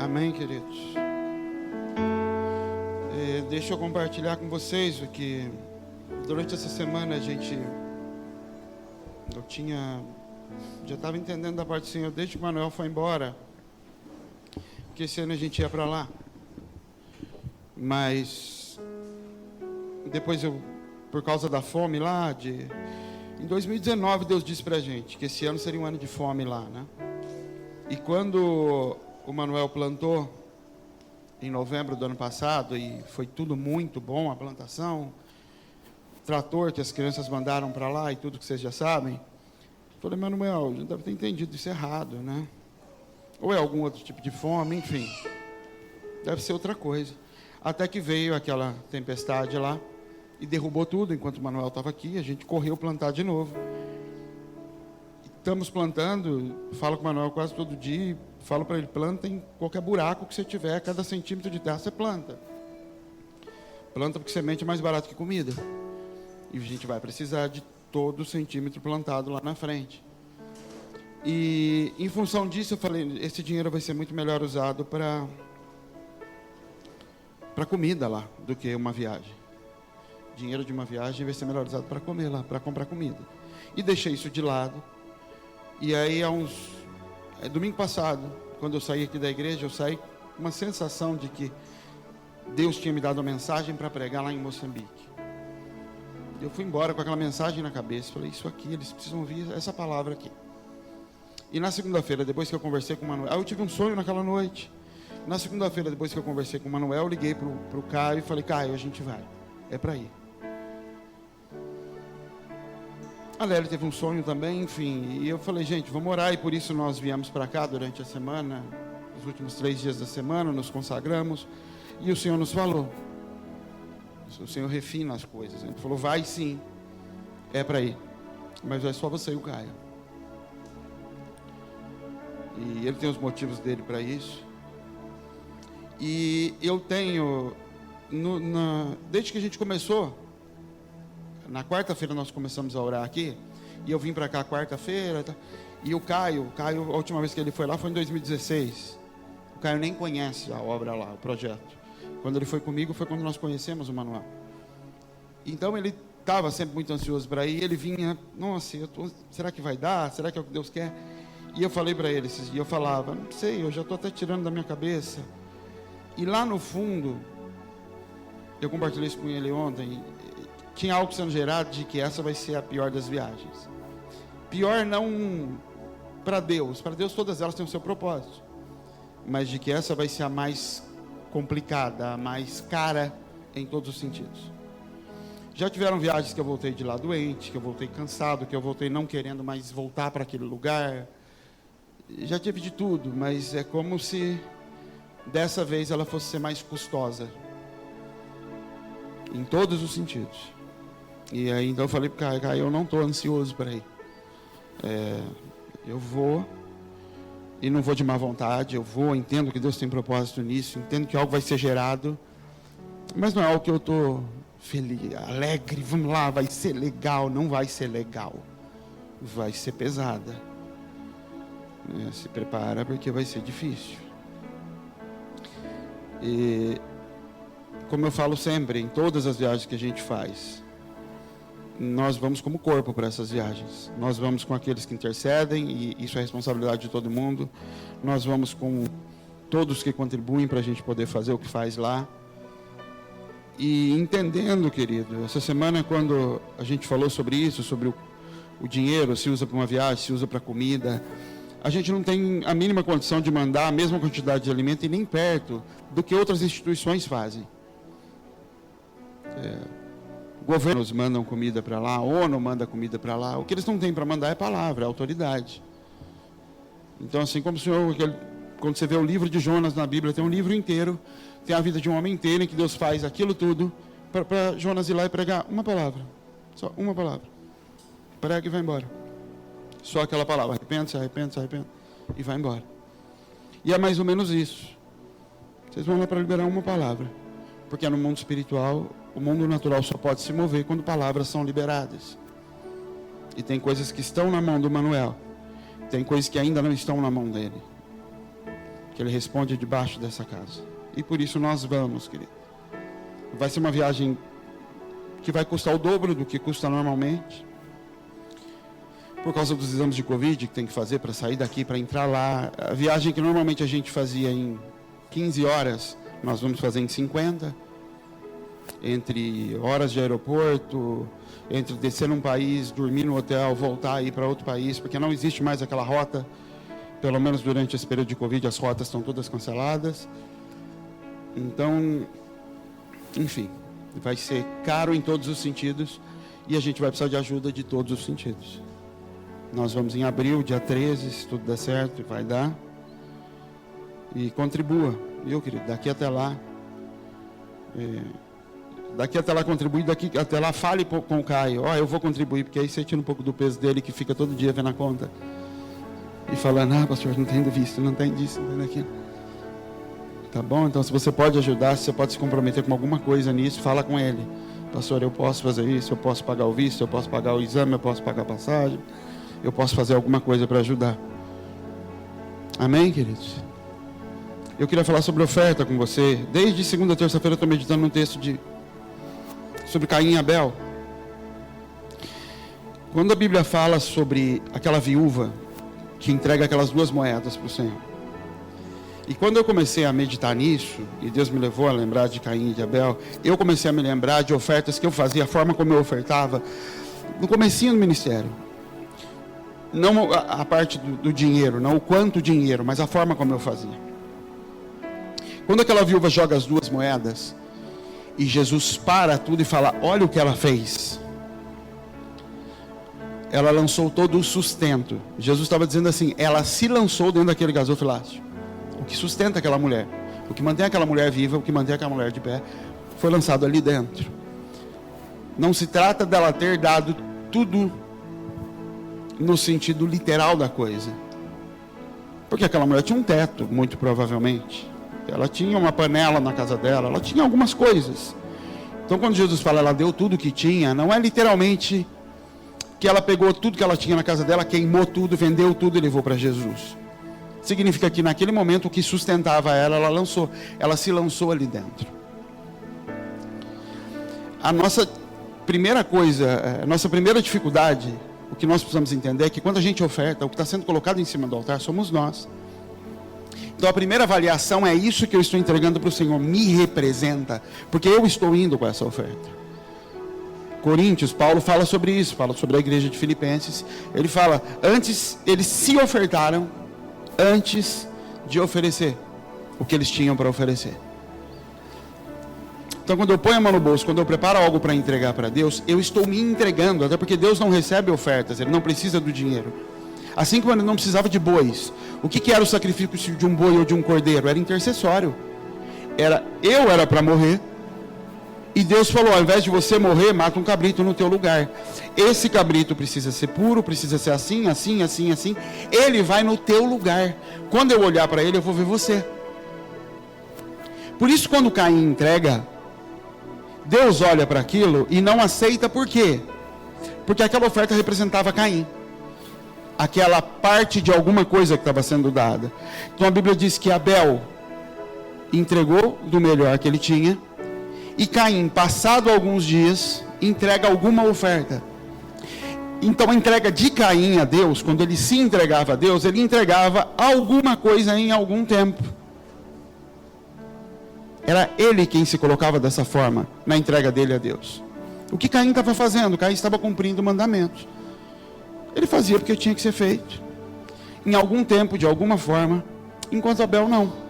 Amém, queridos. Deixa eu compartilhar com vocês o que durante essa semana já estava entendendo da parte do Senhor desde que o Manuel foi embora, que esse ano a gente ia para lá. Mas depois por causa da fome lá, em 2019 Deus disse pra gente que esse ano seria um ano de fome lá, né? E quando o Manuel plantou em novembro do ano passado, e foi tudo muito bom, a plantação, trator que as crianças mandaram para lá e tudo que vocês já sabem, falei: Manuel, a gente deve ter entendido isso errado, né? Ou é algum outro tipo de fome, enfim, deve ser outra coisa. Até que veio aquela tempestade lá e derrubou tudo enquanto o Manuel estava aqui. A gente correu plantar de novo. Estamos plantando, falo com o Manuel quase todo dia, falo para ele: planta em qualquer buraco que você tiver, cada centímetro de terra você planta. Planta porque semente é mais barato que comida. E a gente vai precisar de todo centímetro plantado lá na frente. E em função disso eu falei: esse dinheiro vai ser muito melhor usado para comida lá do que uma viagem. Dinheiro de uma viagem vai ser melhor usado para comer lá, para comprar comida. E deixei isso de lado. E aí, domingo passado, quando eu saí aqui da igreja, eu saí com uma sensação de que Deus tinha me dado uma mensagem para pregar lá em Moçambique. Eu fui embora com aquela mensagem na cabeça. Falei: isso aqui, eles precisam ouvir essa palavra aqui. E na segunda-feira, depois que eu conversei com o Manuel, eu tive um sonho naquela noite. Na segunda-feira, depois que eu conversei com o Manuel, eu liguei pro Caio e falei: Caio, a gente vai, é para ir. A Lélia teve um sonho também, enfim, e eu falei: gente, vamos orar. E por isso nós viemos para cá durante a semana, os últimos 3 dias da semana, nos consagramos, e o Senhor nos falou. O Senhor refina as coisas. Ele falou: vai sim, é para ir, mas é só você e o Caio. E ele tem os motivos dele para isso. E eu tenho, desde que a gente começou, na quarta-feira nós começamos a orar aqui, e eu vim para cá quarta-feira, e o Caio, a última vez que ele foi lá foi em 2016. O Caio nem conhece a obra lá, o projeto. Quando ele foi comigo foi quando nós conhecemos o Manuel. Então ele estava sempre muito ansioso para ir. Ele vinha: nossa, será que vai dar? Será que é o que Deus quer? E eu falei para ele esses dias, eu falava: não sei, eu já estou até tirando da minha cabeça. E lá no fundo, eu compartilhei isso com ele ontem, tinha algo sendo gerado de que essa vai ser a pior das viagens. Pior não para Deus todas elas têm o seu propósito, mas de que essa vai ser a mais complicada, a mais cara em todos os sentidos. Já tiveram viagens que eu voltei de lá doente, que eu voltei cansado, que eu voltei não querendo mais voltar para aquele lugar. Já tive de tudo, mas é como se dessa vez ela fosse ser mais custosa, em todos os sentidos. E aí então eu falei para o Caio: eu não estou ansioso para ir. Eu vou, e não vou de má vontade, eu vou, entendo que Deus tem propósito nisso, entendo que algo vai ser gerado, mas não é algo que eu estou feliz, alegre, vamos lá, vai ser legal. Não vai ser legal, vai ser pesada. Se prepara, porque vai ser difícil. E como eu falo sempre, em todas as viagens que a gente faz, nós vamos como corpo para essas viagens. Nós vamos com aqueles que intercedem, e isso é responsabilidade de todo mundo. Nós vamos com todos que contribuem para a gente poder fazer o que faz lá. E entendendo, querido, essa semana quando a gente falou sobre isso, sobre o dinheiro, se usa para uma viagem, se usa para comida, a gente não tem a mínima condição de mandar a mesma quantidade de alimento, e nem perto do que outras instituições fazem. Governos mandam comida para lá, a ONU manda comida para lá. O que eles não têm para mandar é palavra, é autoridade. Então, assim como o Senhor, quando você vê o livro de Jonas na Bíblia, tem um livro inteiro, tem a vida de um homem inteiro, em que Deus faz aquilo tudo para Jonas ir lá e pregar uma palavra, só uma palavra. Prega e vai embora. Só aquela palavra: arrepende, se arrepende, se arrepende, e vai embora. E é mais ou menos isso. Vocês vão lá para liberar uma palavra, porque no mundo espiritual, o mundo natural só pode se mover quando palavras são liberadas. E tem coisas que estão na mão do Manuel, tem coisas que ainda não estão na mão dele, que Ele responde debaixo dessa casa. E por isso nós vamos, querido. Vai ser uma viagem que vai custar o dobro do que custa normalmente, por causa dos exames de Covid que tem que fazer para sair daqui, para entrar lá. A viagem que normalmente a gente fazia em 15 horas, nós vamos fazer em 50, entre horas de aeroporto, entre descer num país, dormir no hotel, voltar e ir para outro país, porque não existe mais aquela rota, pelo menos durante esse período de Covid, as rotas estão todas canceladas. Então, enfim, vai ser caro em todos os sentidos, e a gente vai precisar de ajuda de todos os sentidos. Nós vamos em abril, dia 13, se tudo der certo, vai dar. E contribua, viu, querido? Daqui até lá. Daqui até lá contribui, daqui até lá fale com o Caio. Eu vou contribuir, porque aí você tira um pouco do peso dele, que fica todo dia vendo a conta. E falando, pastor, não tem visto, não tem disso, não tem daquilo. Tá bom? Então, se você pode ajudar, se você pode se comprometer com alguma coisa nisso, fala com ele. Pastor, eu posso fazer isso, eu posso pagar o visto, eu posso pagar o exame, eu posso pagar a passagem. Eu posso fazer alguma coisa para ajudar. Amém, queridos? Eu queria falar sobre oferta com você. Desde segunda a terça-feira eu estou meditando num texto sobre Caim e Abel. Quando a Bíblia fala sobre aquela viúva que entrega aquelas 2 moedas para o Senhor. E quando eu comecei a meditar nisso, e Deus me levou a lembrar de Caim e de Abel, eu comecei a me lembrar de ofertas que eu fazia, a forma como eu ofertava, no comecinho do ministério. Não a parte do dinheiro, não o quanto dinheiro, mas a forma como eu fazia. Quando aquela viúva joga as 2 moedas, e Jesus para tudo e fala, olha o que ela fez. Ela lançou todo o sustento. Jesus estava dizendo assim, ela se lançou dentro daquele gasofilácio. O que sustenta aquela mulher, o que mantém aquela mulher viva, o que mantém aquela mulher de pé, foi lançado ali dentro. Não se trata dela ter dado tudo no sentido literal da coisa, porque aquela mulher tinha um teto, muito provavelmente. Ela tinha uma panela na casa dela, ela tinha algumas coisas. Então quando Jesus fala, ela deu tudo que tinha, não é literalmente que ela pegou tudo que ela tinha na casa dela, queimou tudo, vendeu tudo e levou para Jesus. Significa que naquele momento o que sustentava ela lançou. Ela se lançou ali dentro. A nossa primeira coisa, a nossa primeira dificuldade, o que nós precisamos entender é que quando a gente oferta, o que está sendo colocado em cima do altar somos nós. Então a primeira avaliação é isso que eu estou entregando para o Senhor, me representa, porque eu estou indo com essa oferta. Coríntios, Paulo fala sobre isso, fala sobre a igreja de Filipenses. Ele fala, antes eles se ofertaram, antes de oferecer o que eles tinham para oferecer. Então quando eu ponho a mão no bolso, quando eu preparo algo para entregar para Deus, eu estou me entregando, até porque Deus não recebe ofertas, Ele não precisa do dinheiro. Assim como Ele não precisava de bois. O que era o sacrifício de um boi ou de um cordeiro? Era intercessório. Eu era para morrer, e Deus falou, ao invés de você morrer, mata um cabrito no teu lugar. Esse cabrito precisa ser puro, precisa ser assim, assim, assim, assim. Ele vai no teu lugar. Quando eu olhar para ele, eu vou ver você. Por isso, quando Caim entrega, Deus olha para aquilo e não aceita. Por quê? Porque aquela oferta representava Caim. Aquela parte de alguma coisa que estava sendo dada. Então a Bíblia diz que Abel entregou do melhor que ele tinha. E Caim, passado alguns dias, entrega alguma oferta. Então a entrega de Caim a Deus, quando ele se entregava a Deus, ele entregava alguma coisa em algum tempo. Era ele quem se colocava dessa forma, na entrega dele a Deus. O que Caim estava fazendo? Caim estava cumprindo mandamentos. Ele fazia porque tinha que ser feito. Em algum tempo, de alguma forma, enquanto Abel não.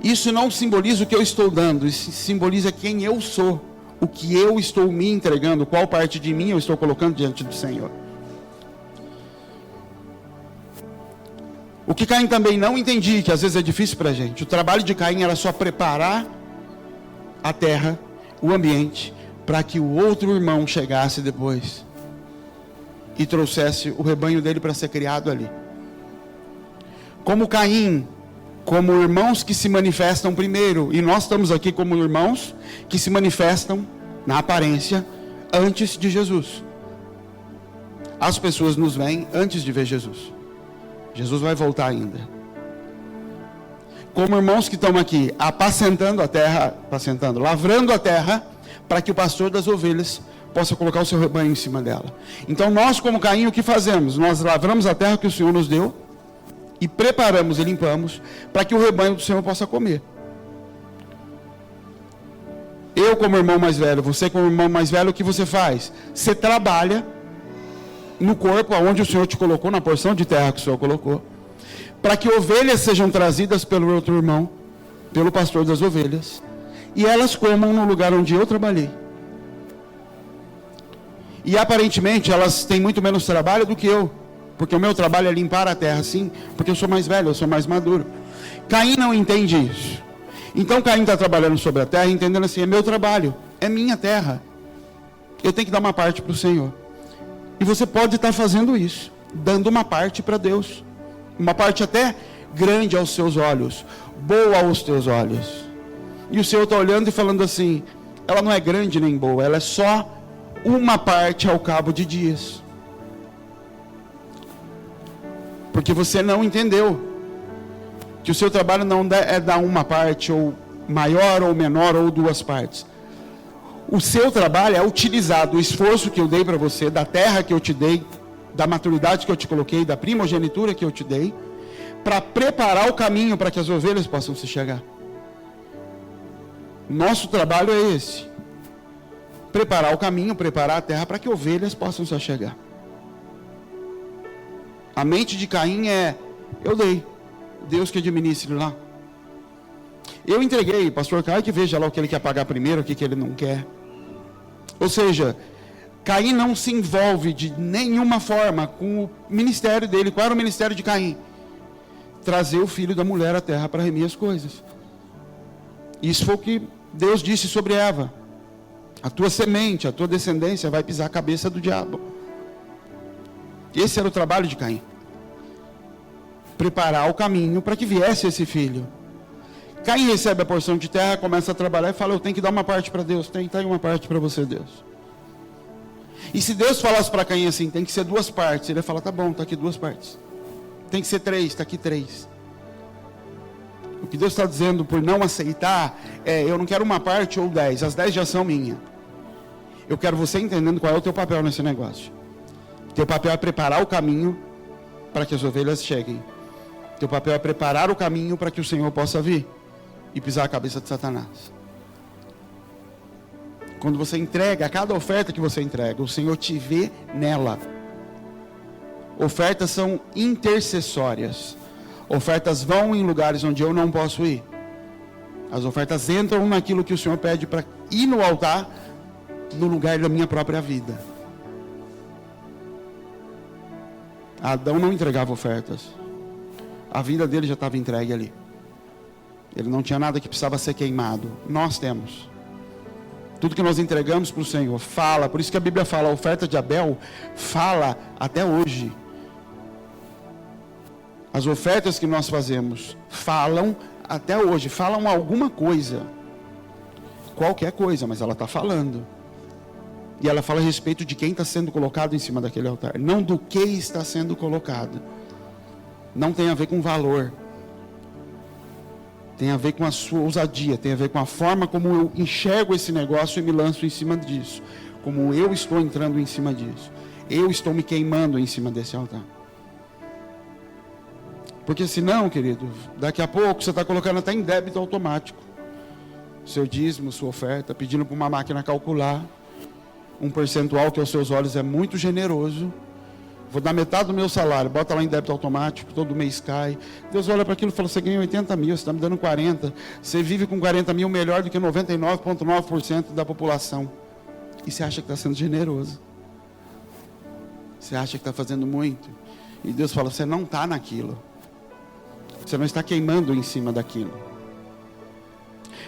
Isso não simboliza o que eu estou dando, isso simboliza quem eu sou, o que eu estou me entregando, qual parte de mim eu estou colocando diante do Senhor. O que Caim também não entendia, que às vezes é difícil para a gente, o trabalho de Caim era só preparar a terra, o ambiente, para que o outro irmão chegasse depois e trouxesse o rebanho dele para ser criado ali. Como Caim, como irmãos que se manifestam primeiro, e nós estamos aqui como irmãos que se manifestam na aparência antes de Jesus. As pessoas nos veem antes de ver Jesus. Jesus vai voltar ainda. Como irmãos que estão aqui, apacentando a terra, lavrando a terra, para que o pastor das ovelhas possa colocar o seu rebanho em cima dela. Então nós, como Caim, o que fazemos? Nós lavramos a terra que o Senhor nos deu, e preparamos e limpamos, para que o rebanho do Senhor possa comer. Eu como irmão mais velho, você como irmão mais velho, o que você faz? Você trabalha no corpo, onde o Senhor te colocou, na porção de terra que o Senhor colocou, para que ovelhas sejam trazidas pelo outro irmão, pelo pastor das ovelhas, e elas comam no lugar onde eu trabalhei. E aparentemente elas têm muito menos trabalho do que eu, porque o meu trabalho é limpar a terra, sim, porque eu sou mais velho, eu sou mais maduro. Caim não entende isso. Então Caim está trabalhando sobre a terra, entendendo assim, é meu trabalho, é minha terra, eu tenho que dar uma parte para o Senhor. E você pode estar fazendo isso, dando uma parte para Deus, uma parte até grande aos seus olhos, boa aos teus olhos. E o Senhor está olhando e falando assim, ela não é grande nem boa, ela é só uma parte ao cabo de dias. Porque você não entendeu que o seu trabalho não é dar uma parte, ou maior ou menor, ou duas partes. O seu trabalho é utilizar do esforço que eu dei para você, da terra que eu te dei, da maturidade que eu te coloquei, da primogenitura que eu te dei, para preparar o caminho para que as ovelhas possam se chegar. Nosso trabalho é esse: preparar o caminho, preparar a terra para que ovelhas possam se chegar. A mente de Caim é: eu dei, Deus que administre lá. Eu entreguei, pastor Caio que veja lá o que ele quer pagar primeiro, o que ele não quer. Ou seja, Caim não se envolve de nenhuma forma com o ministério dele. Qual era o ministério de Caim? Trazer o filho da mulher à terra para remir as coisas. Isso foi o que Deus disse sobre Eva: a tua semente, a tua descendência vai pisar a cabeça do diabo. Esse era o trabalho de Caim: preparar o caminho para que viesse esse filho. Caim recebe a porção de terra, começa a trabalhar e fala: eu tenho que dar uma parte para Deus. Tem uma parte para você, Deus. E se Deus falasse para Caim assim: tem que ser duas partes, ele ia falar: tá bom, está aqui duas partes. Tem que ser três, está aqui três. O que Deus está dizendo por não aceitar é: eu não quero uma parte ou 10, as 10 já são minhas. Eu quero você entendendo qual é o teu papel nesse negócio. Teu papel é preparar o caminho para que as ovelhas cheguem. Teu papel é preparar o caminho para que o Senhor possa vir e pisar a cabeça de Satanás. Quando você entrega, a cada oferta que você entrega, o Senhor te vê nela. Ofertas são intercessórias. Ofertas vão em lugares onde eu não posso ir. As ofertas entram naquilo que o Senhor pede para ir no altar, no lugar da minha própria vida. Adão não entregava ofertas. A vida dele já estava entregue ali. Ele não tinha nada que precisava ser queimado. Nós temos. Tudo que nós entregamos para o Senhor fala. Por isso que a Bíblia fala: a oferta de Abel fala até hoje. As ofertas que nós fazemos falam até hoje. Falam alguma coisa. Qualquer coisa, mas ela está falando. E ela fala a respeito de quem está sendo colocado em cima daquele altar, não do que está sendo colocado. Não tem a ver com valor. Tem a ver com a sua ousadia, tem a ver com a forma como eu enxergo esse negócio e me lanço em cima disso. Como eu estou entrando em cima disso. Eu estou me queimando em cima desse altar. Porque senão, querido, daqui a pouco você está colocando até em débito automático seu dízimo, sua oferta, pedindo para uma máquina calcular um percentual que aos seus olhos é muito generoso. Vou dar metade do meu salário, bota lá em débito automático, todo mês cai. Deus olha para aquilo e fala: você ganha 80 mil, você está me dando 40. Você vive com 40 mil melhor do que 99,9% da população. E você acha que está sendo generoso. Você acha que está fazendo muito. E Deus fala: você não está naquilo. Você não está queimando em cima daquilo.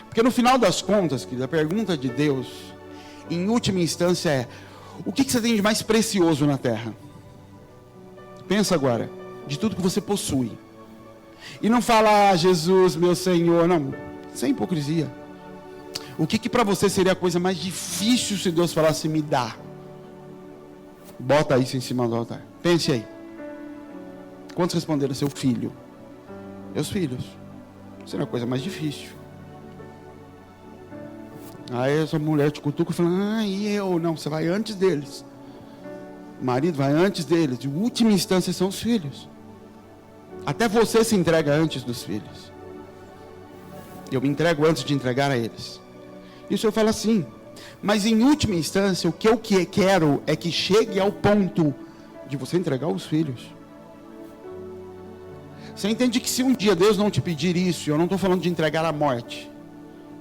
Porque no final das contas, querida, a pergunta de Deus, em última instância, é: o que você tem de mais precioso na terra? Pensa agora, de tudo que você possui. E não fala: ah, Jesus, meu Senhor, não, sem hipocrisia. O que para você seria a coisa mais difícil se Deus falasse: me dá? Bota isso em cima do altar. Pense aí. Quantos responderam? Seu filho. Meus filhos. Isso é a coisa mais difícil. Aí essa mulher te cutuca e fala, e eu? Não, você vai antes deles. O marido vai antes deles. De última instância são os filhos. Até você se entrega antes dos filhos. Eu me entrego antes de entregar a eles. E o Senhor fala assim, mas em última instância, o que eu quero é que chegue ao ponto de você entregar os filhos. Você entende que se um dia Deus não te pedir isso, eu não estou falando de entregar a morte,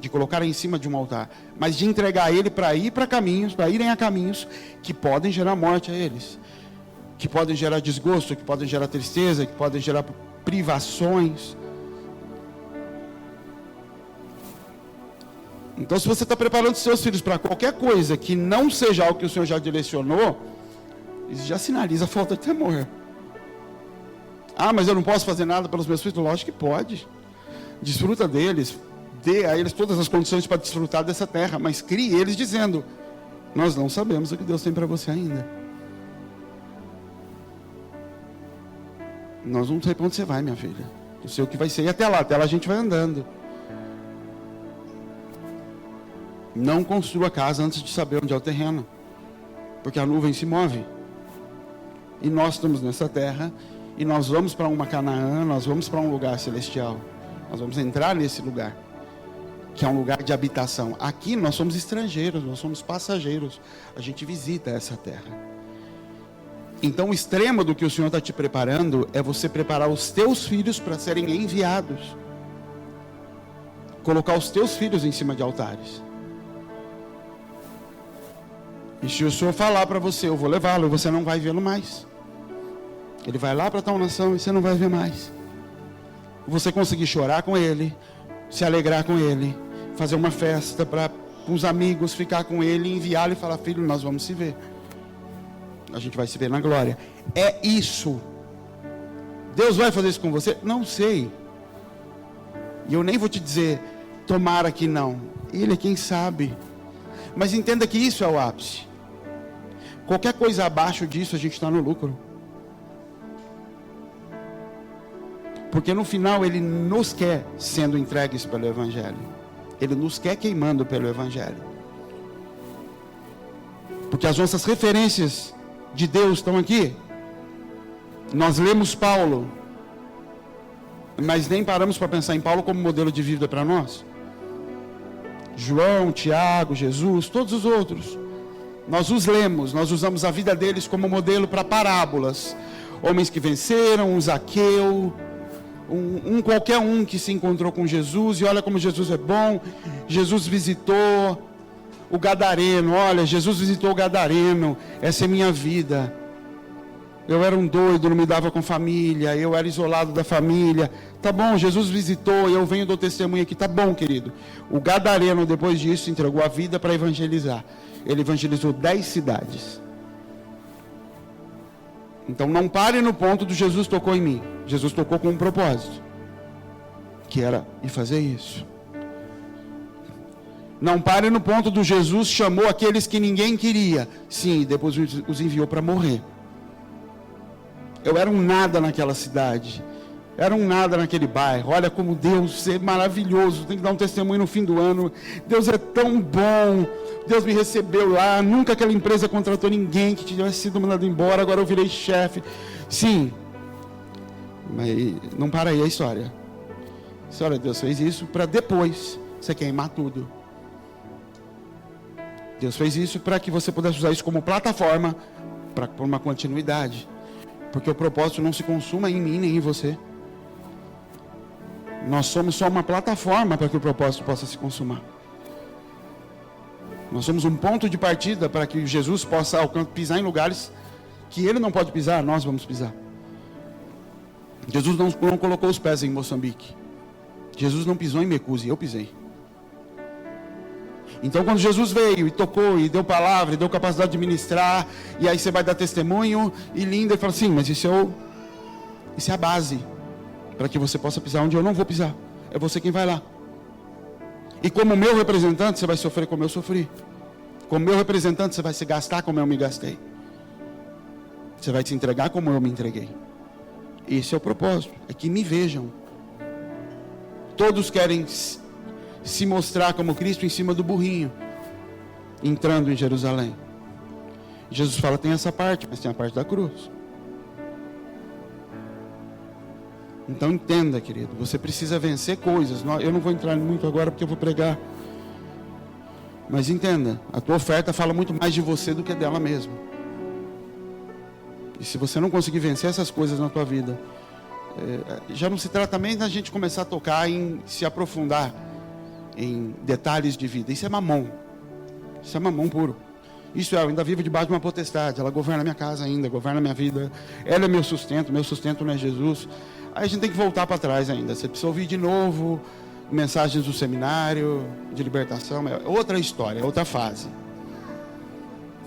de colocar em cima de um altar, mas de entregar ele para ir para caminhos, para irem a caminhos que podem gerar morte a eles, que podem gerar desgosto, que podem gerar tristeza, que podem gerar privações. Então, se você está preparando seus filhos para qualquer coisa que não seja algo que o Senhor já direcionou, isso já sinaliza falta de temor. Mas eu não posso fazer nada pelos meus filhos? Lógico que pode. Desfruta deles, dê a eles todas as condições para desfrutar dessa terra, mas crie eles dizendo, nós não sabemos o que Deus tem para você ainda. Nós não sei para onde você vai, minha filha. Não sei o que vai ser, e até lá a gente vai andando. Não construa a casa antes de saber onde é o terreno, porque a nuvem se move. E nós estamos nessa terra, e nós vamos para uma Canaã, nós vamos para um lugar celestial. Nós vamos entrar nesse lugar, que é um lugar de habitação. Aqui nós somos estrangeiros, nós somos passageiros. A gente visita essa terra. Então o extremo do que o Senhor está te preparando é você preparar os teus filhos para serem enviados. Colocar os teus filhos em cima de altares. E se o Senhor falar para você, eu vou levá-lo, você não vai vê-lo mais. Ele vai lá para tal nação e você não vai ver mais. Você conseguir chorar com ele, se alegrar com ele, fazer uma festa para os amigos, ficar com ele, enviá-lo e falar, filho, nós vamos se ver. A gente vai se ver na glória. É isso. Deus vai fazer isso com você? Não sei. E eu nem vou te dizer, tomara que não. Ele é quem sabe. Mas entenda que isso é o ápice. Qualquer coisa abaixo disso, a gente está no lucro. Porque no final ele nos quer sendo entregues pelo Evangelho. Ele nos quer queimando pelo Evangelho. Porque as nossas referências de Deus estão aqui. Nós lemos Paulo, mas nem paramos para pensar em Paulo como modelo de vida para nós. João, Tiago, Jesus, todos os outros. Nós os lemos, nós usamos a vida deles como modelo para parábolas. Homens que venceram, um Zaqueu, qualquer um que se encontrou com Jesus, e olha como Jesus é bom. Jesus visitou o gadareno, olha, Jesus visitou o gadareno, essa é minha vida. Eu era um doido, não me dava com família, eu era isolado da família. Tá bom, Jesus visitou, eu venho do testemunho aqui, tá bom, querido. O gadareno, depois disso, entregou a vida para evangelizar. Ele evangelizou 10 cidades. Então não pare no ponto do Jesus tocou em mim. Jesus tocou com um propósito, que era ir fazer isso. Não pare no ponto do Jesus chamou aqueles que ninguém queria. Sim, depois os enviou para morrer. Eu era um nada naquela cidade. Era um nada naquele bairro. Olha como Deus é maravilhoso. Tem que dar um testemunho no fim do ano. Deus é tão bom. Deus me recebeu lá. Nunca aquela empresa contratou ninguém que tivesse sido mandado embora. Agora eu virei chefe. Sim. Mas não para aí a história. Olha, Deus fez isso para depois você queimar tudo. Deus fez isso para que você pudesse usar isso como plataforma para uma continuidade. Porque o propósito não se consuma em mim nem em você. Nós somos só uma plataforma para que o propósito possa se consumar. Nós somos um ponto de partida para que Jesus possa pisar em lugares que ele não pode pisar, nós vamos pisar. Jesus não colocou os pés em Moçambique. Jesus não pisou em Mecuse, eu pisei. Então quando Jesus veio e tocou e deu palavra, e deu capacidade de ministrar, e aí você vai dar testemunho, e lindo, ele fala assim, mas isso é a base, para que você possa pisar onde eu não vou pisar, é você quem vai lá. E como meu representante, você vai sofrer como eu sofri. Como meu representante, você vai se gastar como eu me gastei. Você vai se entregar como eu me entreguei. Esse é o propósito, é que me vejam. Todos querem se mostrar como Cristo em cima do burrinho, entrando em Jerusalém. Jesus fala, tem essa parte, mas tem a parte da cruz. Então entenda, querido, você precisa vencer coisas. Eu não vou entrar muito agora porque eu vou pregar. Mas entenda, a tua oferta fala muito mais de você do que dela mesma. E se você não conseguir vencer essas coisas na tua vida, já não se trata nem da gente começar a tocar em se aprofundar em detalhes de vida. Isso é mamão. Isso é mamão puro. Isso eu ainda vivo debaixo de uma potestade. Ela governa a minha casa ainda, governa a minha vida. Ela é meu sustento não é Jesus. Aí a gente tem que voltar para trás ainda. Você precisa ouvir de novo mensagens do seminário, de libertação. É outra história, é outra fase.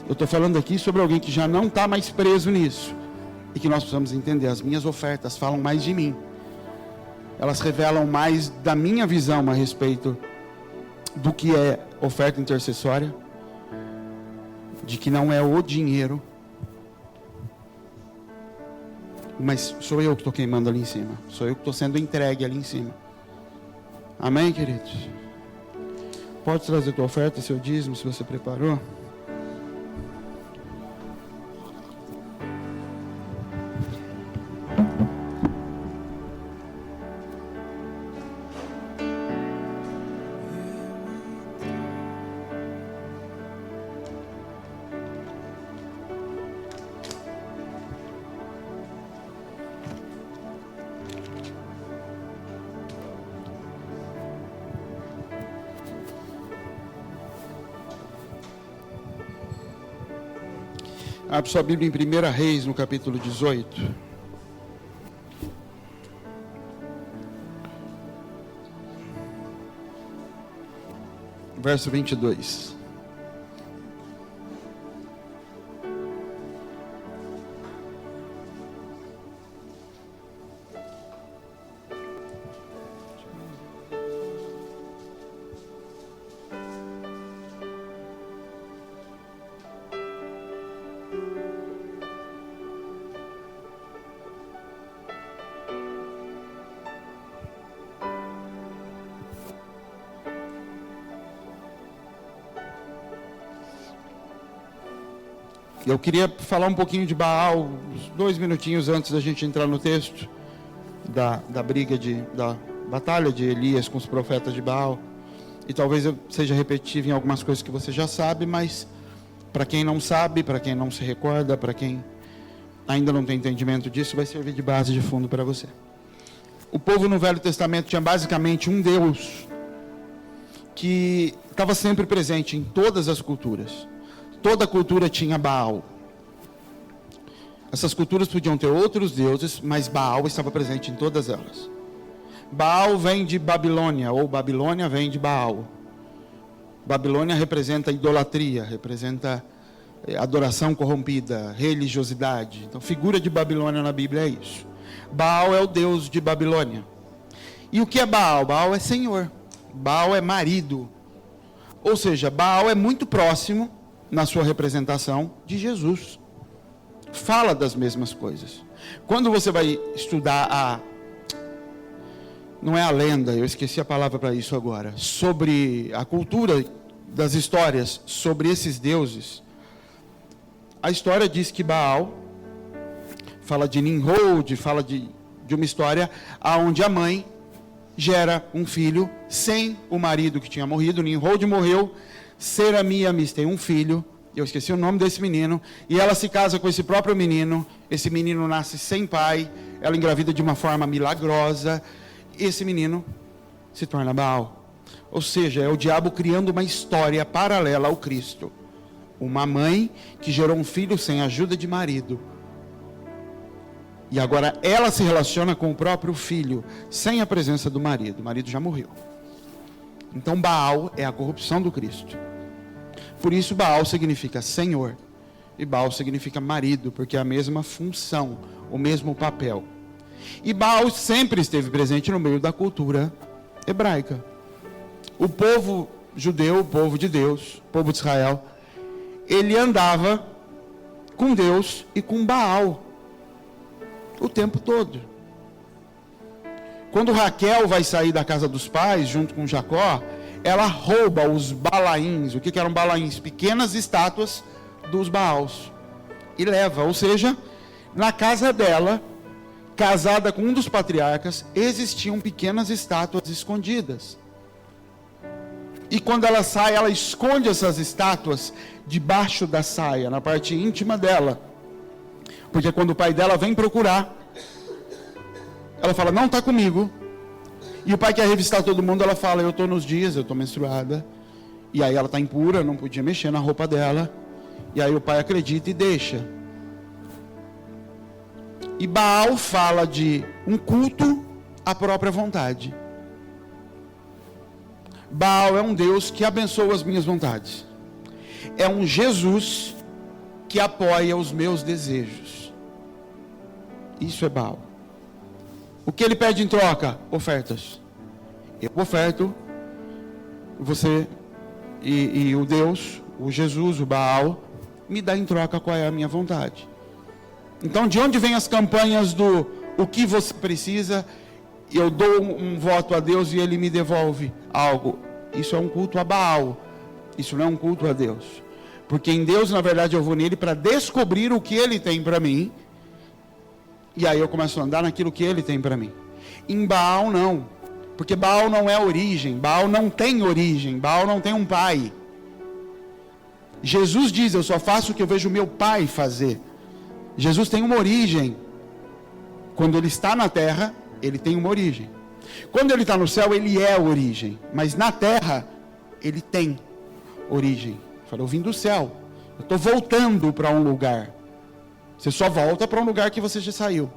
Eu estou falando aqui sobre alguém que já não está mais preso nisso. E que nós precisamos entender. As minhas ofertas falam mais de mim. Elas revelam mais da minha visão a respeito do que é oferta intercessória. De que não é o dinheiro. Mas sou eu que estou queimando ali em cima. Sou eu que estou sendo entregue ali em cima. Amém, queridos? Pode trazer tua oferta, seu dízimo, se você preparou. Abre sua Bíblia em 1 Reis, no capítulo 18. Verso 22. Eu queria falar um pouquinho de Baal, 2 minutinhos antes da gente entrar no texto da briga, da batalha de Elias com os profetas de Baal. E talvez eu seja repetitivo em algumas coisas que você já sabe, mas para quem não sabe, para quem não se recorda, para quem ainda não tem entendimento disso, vai servir de base de fundo para você. O povo no Velho Testamento tinha basicamente um Deus que estava sempre presente em todas as culturas. Toda cultura tinha Baal. Essas culturas podiam ter outros deuses, mas Baal estava presente em todas elas. Baal vem de Babilônia, ou Babilônia vem de Baal. Babilônia representa idolatria, representa adoração corrompida, religiosidade. Então, figura de Babilônia na Bíblia é isso. Baal é o deus de Babilônia. E o que é Baal? Baal é senhor. Baal é marido. Ou seja, Baal é muito próximo na sua representação de Jesus. Fala das mesmas coisas. Quando você vai estudar não é a lenda, eu esqueci a palavra para isso agora, sobre a cultura das histórias sobre esses deuses, a história diz que Baal fala de Nimrod, fala de uma história onde a mãe gera um filho sem o marido que tinha morrido. Nimrod morreu, Seramiamis tem um filho, eu esqueci o nome desse menino, e ela se casa com esse próprio menino. Esse menino nasce sem pai, ela engravida de uma forma milagrosa, esse menino se torna Baal. Ou seja, é o diabo criando uma história paralela ao Cristo. Uma mãe que gerou um filho sem ajuda de marido, e agora ela se relaciona com o próprio filho sem a presença do marido. O marido já morreu. Então Baal é a corrupção do Cristo. Por isso Baal significa Senhor, e Baal significa marido, porque é a mesma função, o mesmo papel. E Baal sempre esteve presente no meio da cultura hebraica. O povo judeu, o povo de Deus, o povo de Israel, ele andava com Deus e com Baal. O tempo todo. Quando Raquel vai sair da casa dos pais, junto com Jacó, ela rouba os balaíns. O que eram balaíns? Pequenas estátuas dos Baals. E leva, ou seja, na casa dela, casada com um dos patriarcas, existiam pequenas estátuas escondidas. E quando ela sai, ela esconde essas estátuas debaixo da saia, na parte íntima dela. Porque quando o pai dela vem procurar, ela fala, não está comigo. E o pai quer revistar todo mundo, ela fala, eu estou nos dias, eu estou menstruada. E aí ela está impura, não podia mexer na roupa dela. E aí o pai acredita e deixa. E Baal fala de um culto à própria vontade. Baal é um Deus que abençoa as minhas vontades. É um Jesus que apoia os meus desejos. Isso é Baal. O que ele pede em troca? Ofertas. Eu oferto, você e o Deus, o Jesus, o Baal, me dá em troca qual é a minha vontade. Então, de onde vem as campanhas do o que você precisa? Eu dou um voto a Deus e Ele me devolve algo. Isso é um culto a Baal. Isso não é um culto a Deus. Porque em Deus, na verdade, eu vou nele para descobrir o que Ele tem para mim. E aí eu começo a andar naquilo que Ele tem para mim. Em Baal, não. Porque Baal não é origem. Baal não tem origem. Baal não tem um pai. Jesus diz, eu só faço o que eu vejo meu pai fazer. Jesus tem uma origem. Quando Ele está na terra, Ele tem uma origem. Quando Ele está no céu, Ele é a origem. Mas na terra, Ele tem origem. Eu falei, eu vim do céu. Eu estou voltando para um lugar. Você só volta para um lugar que você já saiu.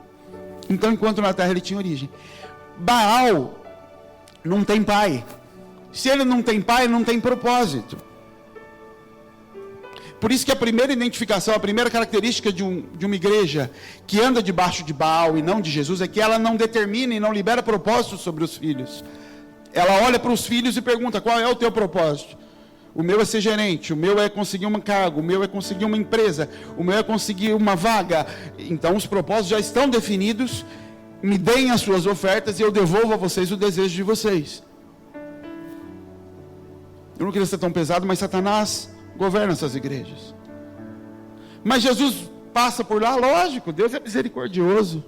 Então, enquanto na terra Ele tinha origem. Baal não tem pai. Se ele não tem pai, não tem propósito. Por isso que a primeira identificação, a primeira característica de uma igreja que anda debaixo de Baal e não de Jesus, é que ela não determina e não libera propósito sobre os filhos. Ela olha para os filhos e pergunta, qual é o teu propósito? O meu é ser gerente, o meu é conseguir um cargo, o meu é conseguir uma empresa, o meu é conseguir uma vaga. Então os propósitos já estão definidos, me deem as suas ofertas e eu devolvo a vocês o desejo de vocês. Eu não queria ser tão pesado, mas Satanás governa essas igrejas. Mas Jesus passa por lá, lógico, Deus é misericordioso.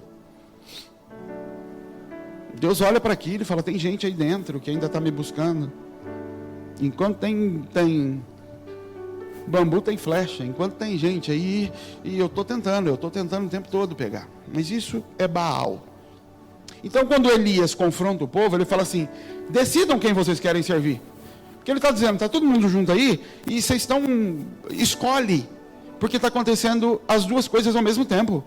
Deus olha para aquilo e fala, tem gente aí dentro que ainda está me buscando. Enquanto tem bambu, tem flecha. Enquanto tem gente aí, e eu estou tentando o tempo todo pegar. Mas isso é Baal. Então quando Elias confronta o povo, ele fala assim, decidam quem vocês querem servir. Porque ele está dizendo, está todo mundo junto aí, e vocês estão, escolhe, porque está acontecendo as duas coisas ao mesmo tempo.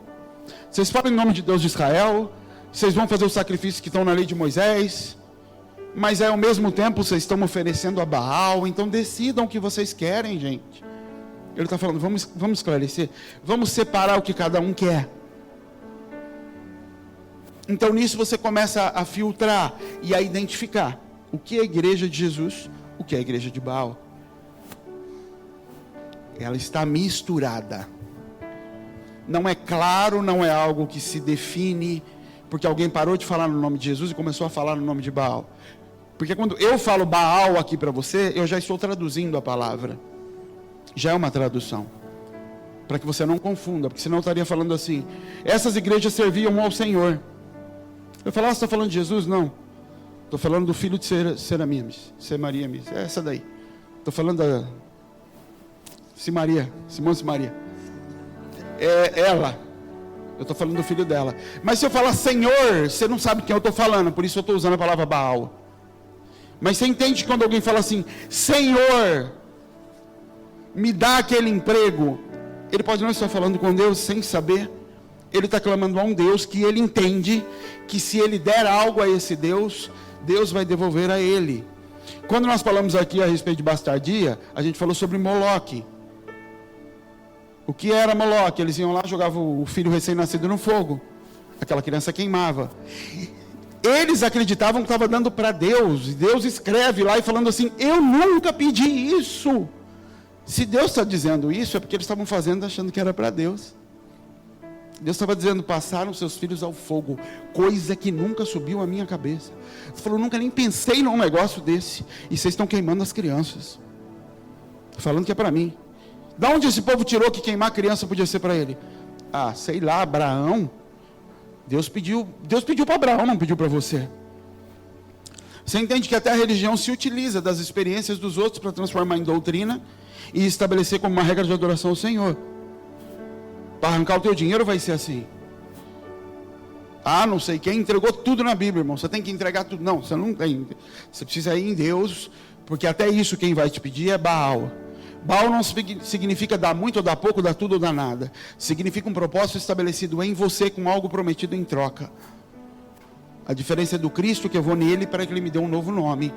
Vocês falam em nome de Deus de Israel, vocês vão fazer os sacrifícios que estão na lei de Moisés, mas ao mesmo tempo vocês estão oferecendo a Baal, então decidam o que vocês querem, gente. Ele está falando, vamos esclarecer, vamos separar o que cada um quer. Então nisso você começa a filtrar e a identificar o que é a igreja de Jesus, o que é a igreja de Baal. Ela está misturada. Não é claro, não é algo que se define, porque alguém parou de falar no nome de Jesus e começou a falar no nome de Baal. Porque quando eu falo Baal aqui para você, eu já estou traduzindo a palavra. Já é uma tradução. Para que você não confunda, porque senão eu estaria falando assim, essas igrejas serviam ao Senhor. Eu falo, você está falando de Jesus? Não. Estou falando do filho de Semarias. É essa daí. Estou falando da Simão Simaria. É ela. Eu estou falando do filho dela. Mas se eu falar Senhor, você não sabe quem eu estou falando. Por isso eu estou usando a palavra Baal. Mas você entende quando alguém fala assim, Senhor, me dá aquele emprego. Ele pode não estar falando com Deus sem saber. Ele está clamando a um Deus que ele entende que se ele der algo a esse Deus, Deus vai devolver a ele. Quando nós falamos aqui a respeito de bastardia, a gente falou sobre Moloque. O que era Moloque? Eles iam lá, jogavam o filho recém-nascido no fogo. Aquela criança queimava. Eles acreditavam que estava dando para Deus. E Deus escreve lá e falando assim, eu nunca pedi isso. Se Deus está dizendo isso, é porque eles estavam fazendo achando que era para Deus. Deus estava dizendo: passaram seus filhos ao fogo, coisa que nunca subiu à minha cabeça. Ele falou: nunca nem pensei num negócio desse, e vocês estão queimando as crianças, falando que é para mim. Da onde esse povo tirou que queimar criança podia ser para ele? Ah, sei lá, Abraão. Deus pediu para Abraão, não pediu para você. Você entende que até a religião se utiliza das experiências dos outros para transformar em doutrina e estabelecer como uma regra de adoração ao Senhor. Para arrancar o teu dinheiro vai ser assim. Ah, não sei quem entregou tudo na Bíblia, irmão. Você tem que entregar tudo. Não, você não tem. Você precisa ir em Deus, porque até isso quem vai te pedir é Baal. Baal não significa dar muito ou dar pouco, dar tudo ou dar nada. Significa um propósito estabelecido em você com algo prometido em troca. A diferença é do Cristo, que eu vou nele para que ele me dê um novo nome.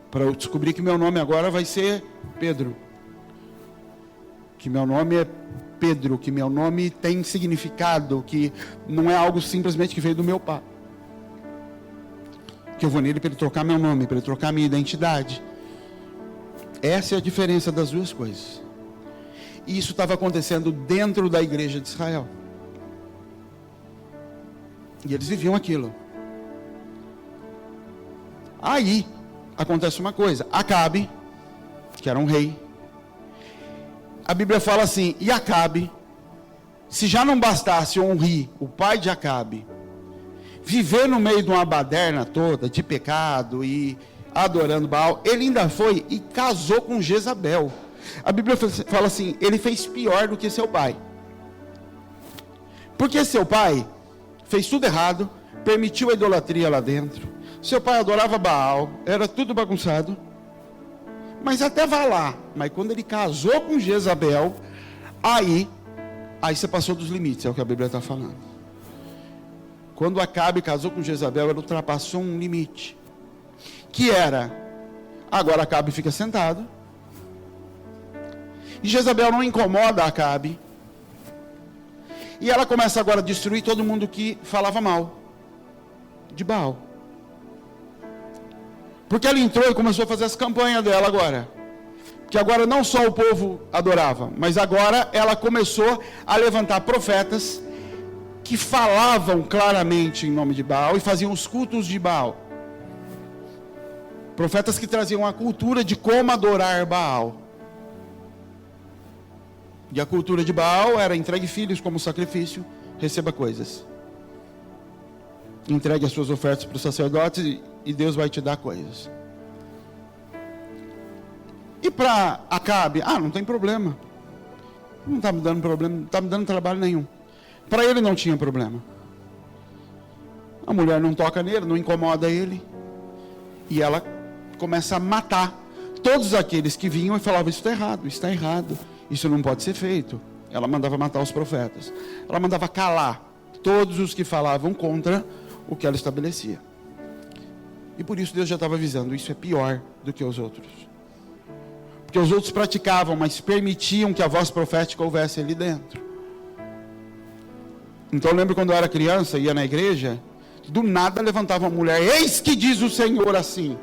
Para eu descobrir que meu nome agora vai ser Pedro. Que meu nome é Pedro, que meu nome tem significado, que não é algo simplesmente que veio do meu pai. Que eu vou nele para ele trocar meu nome, para ele trocar minha identidade. Essa é a diferença das duas coisas. E isso estava acontecendo dentro da igreja de Israel. E eles viviam aquilo. Aí, acontece uma coisa. Acabe, que era um rei. A Bíblia fala assim: e Acabe, se já não bastasse Onri, o pai de Acabe, viver no meio de uma baderna toda, de pecado e adorando Baal, ele ainda foi e casou com Jezabel. A Bíblia fala assim: ele fez pior do que seu pai. Porque seu pai fez tudo errado, permitiu a idolatria lá dentro. Seu pai adorava Baal, era tudo bagunçado. Mas até vai lá. Mas quando ele casou com Jezabel, aí você passou dos limites, é o que a Bíblia está falando. Quando Acabe casou com Jezabel, ele ultrapassou um limite. Que era, agora Acabe fica sentado. E Jezabel não incomoda Acabe. E ela começa agora a destruir todo mundo que falava mal de Baal. Porque ela entrou e começou a fazer as campanhas dela agora. Porque agora não só o povo adorava, mas agora ela começou a levantar profetas que falavam claramente em nome de Baal e faziam os cultos de Baal. Profetas que traziam a cultura de como adorar Baal. E a cultura de Baal era: entregue filhos como sacrifício, receba coisas. Entregue as suas ofertas para os sacerdotes e Deus vai te dar coisas. E para Acabe, não tem problema. Não está me dando problema, não está me dando trabalho nenhum. Para ele não tinha problema. A mulher não toca nele, não incomoda ele. E ela começa a matar todos aqueles que vinham e falavam: isso está errado, isso está errado. Isso não pode ser feito. Ela mandava matar os profetas. Ela mandava calar todos os que falavam contra o que ela estabelecia. E por isso Deus já estava avisando: isso é pior do que os outros. Porque os outros praticavam, mas permitiam que a voz profética houvesse ali dentro. Então eu lembro quando eu era criança, ia na igreja, do nada levantava uma mulher: eis que diz o Senhor assim.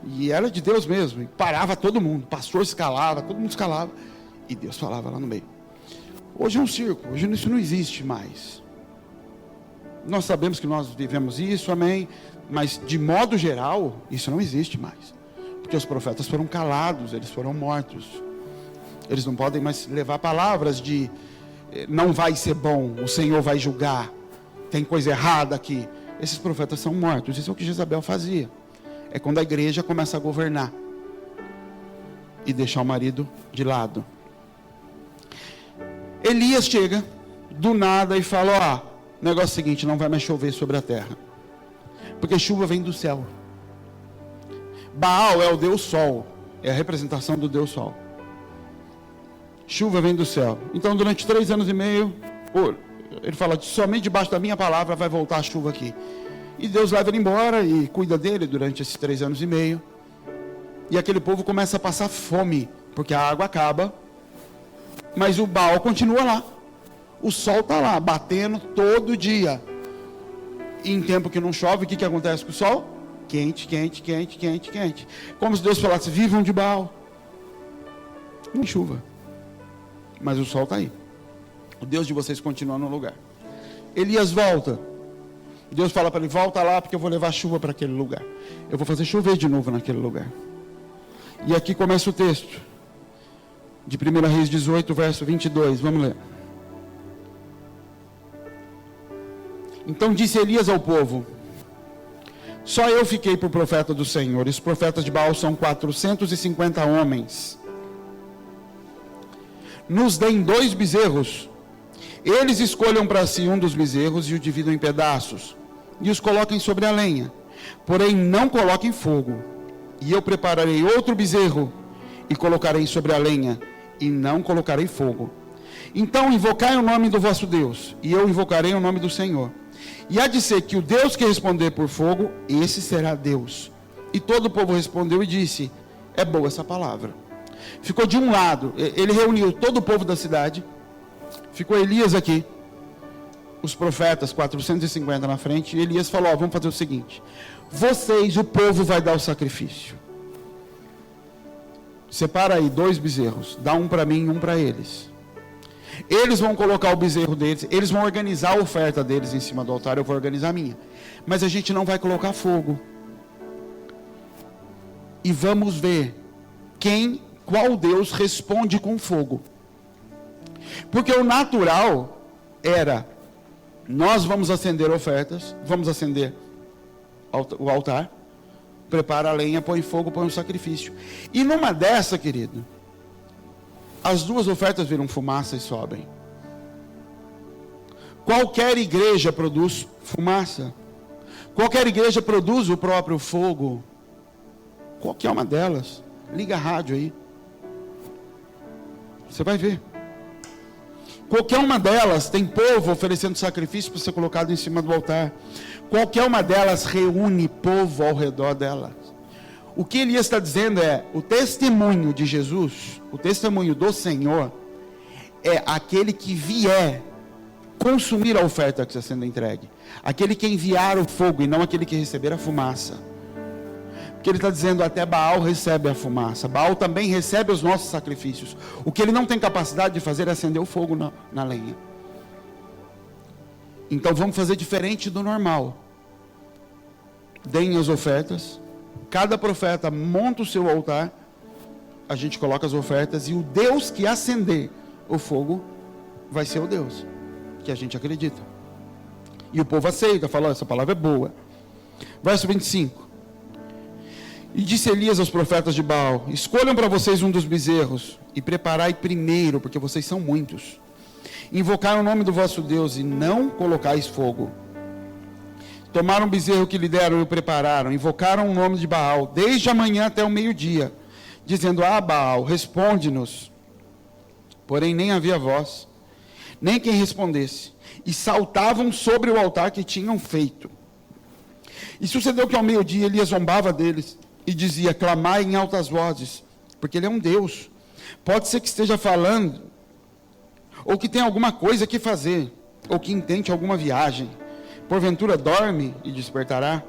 E era de Deus mesmo. E parava todo mundo. O pastor se calava, todo mundo se calava. E Deus falava lá no meio. Hoje é um circo, hoje isso não existe mais. Nós sabemos que nós vivemos isso, amém. Mas de modo geral, isso não existe mais. Porque os profetas foram calados, eles foram mortos. Eles não podem mais levar palavras de não vai ser bom, o Senhor vai julgar, tem coisa errada aqui. Esses profetas são mortos. Isso é o que Jezabel fazia. É quando a igreja começa a governar e deixar o marido de lado. Elias chega do nada e fala: negócio é o seguinte, não vai mais chover sobre a terra, porque chuva vem do céu. Baal é o Deus Sol, é a representação do Deus Sol. Chuva vem do céu. Então durante 3 anos e meio, ele fala: somente debaixo da minha palavra vai voltar a chuva aqui. E Deus leva ele embora e cuida dele durante esses 3 anos e meio. E aquele povo começa a passar fome, porque a água acaba. Mas o Baal continua lá. O sol está lá, batendo todo dia. E em tempo que não chove, o que acontece com o sol? Quente, quente, quente, quente, quente. Como se Deus falasse: vivam de Baal. Não chuva. Mas o sol está aí. O Deus de vocês continua no lugar. Elias volta. Deus fala para ele: volta lá, porque eu vou levar chuva para aquele lugar. Eu vou fazer chover de novo naquele lugar. E aqui começa o texto de 1 Reis 18, verso 22. Vamos ler. Então disse Elias ao povo: só eu fiquei por profeta do Senhor. Os profetas de Baal são 450 homens. Nos deem 2 bezerros. Eles escolham para si um dos bezerros e o dividam em pedaços, e os coloquem sobre a lenha. Porém não coloquem fogo. E eu prepararei outro bezerro, e colocarei sobre a lenha, e não colocarei fogo. Então invocai o nome do vosso Deus, e eu invocarei o nome do Senhor. E há de ser que o Deus que responder por fogo, esse será Deus. E todo o povo respondeu e disse: é boa essa palavra. Ficou de um lado, ele reuniu todo o povo da cidade. Ficou Elias aqui, os profetas, 450 na frente. E Elias falou: vamos fazer o seguinte: vocês, o povo, vai dar o sacrifício. Separa aí 2 bezerros, dá um para mim e um para eles. Eles vão colocar o bezerro deles, eles vão organizar a oferta deles em cima do altar, eu vou organizar a minha. Mas a gente não vai colocar fogo. E vamos ver qual Deus responde com fogo. Porque o natural era: nós vamos acender ofertas, vamos acender o altar, prepara a lenha, põe fogo, põe um sacrifício. E numa dessa, querido, as 2 ofertas viram fumaça e sobem. Qualquer igreja produz fumaça. Qualquer igreja produz o próprio fogo. Qualquer uma delas. Liga a rádio aí. Você vai ver. Qualquer uma delas tem povo oferecendo sacrifício para ser colocado em cima do altar. Qualquer uma delas reúne povo ao redor delas. O que Elias está dizendo é: o testemunho de Jesus, o testemunho do Senhor, é aquele que vier consumir a oferta que está sendo entregue. Aquele que enviar o fogo e não aquele que receber a fumaça. Porque ele está dizendo: até Baal recebe a fumaça. Baal também recebe os nossos sacrifícios. O que ele não tem capacidade de fazer é acender o fogo na lenha. Então vamos fazer diferente do normal. Deem as ofertas. Cada profeta monta o seu altar. A gente coloca as ofertas. E o Deus que acender o fogo vai ser o Deus que a gente acredita. E o povo aceita, fala: essa palavra é boa. Verso 25. E disse Elias aos profetas de Baal: escolham para vocês um dos bezerros e preparai primeiro, porque vocês são muitos. Invocai o nome do vosso Deus e não colocais fogo. Tomaram o bezerro que lhe deram e o prepararam. Invocaram o nome de Baal desde a manhã até o meio-dia, dizendo: Baal, responde-nos. Porém nem havia voz, nem quem respondesse. E saltavam sobre o altar que tinham feito. E sucedeu que ao meio-dia Elias zombava deles e dizia: clamai em altas vozes, porque ele é um Deus. Pode ser que esteja falando, ou que tenha alguma coisa que fazer, ou que intente alguma viagem. Porventura dorme e despertará.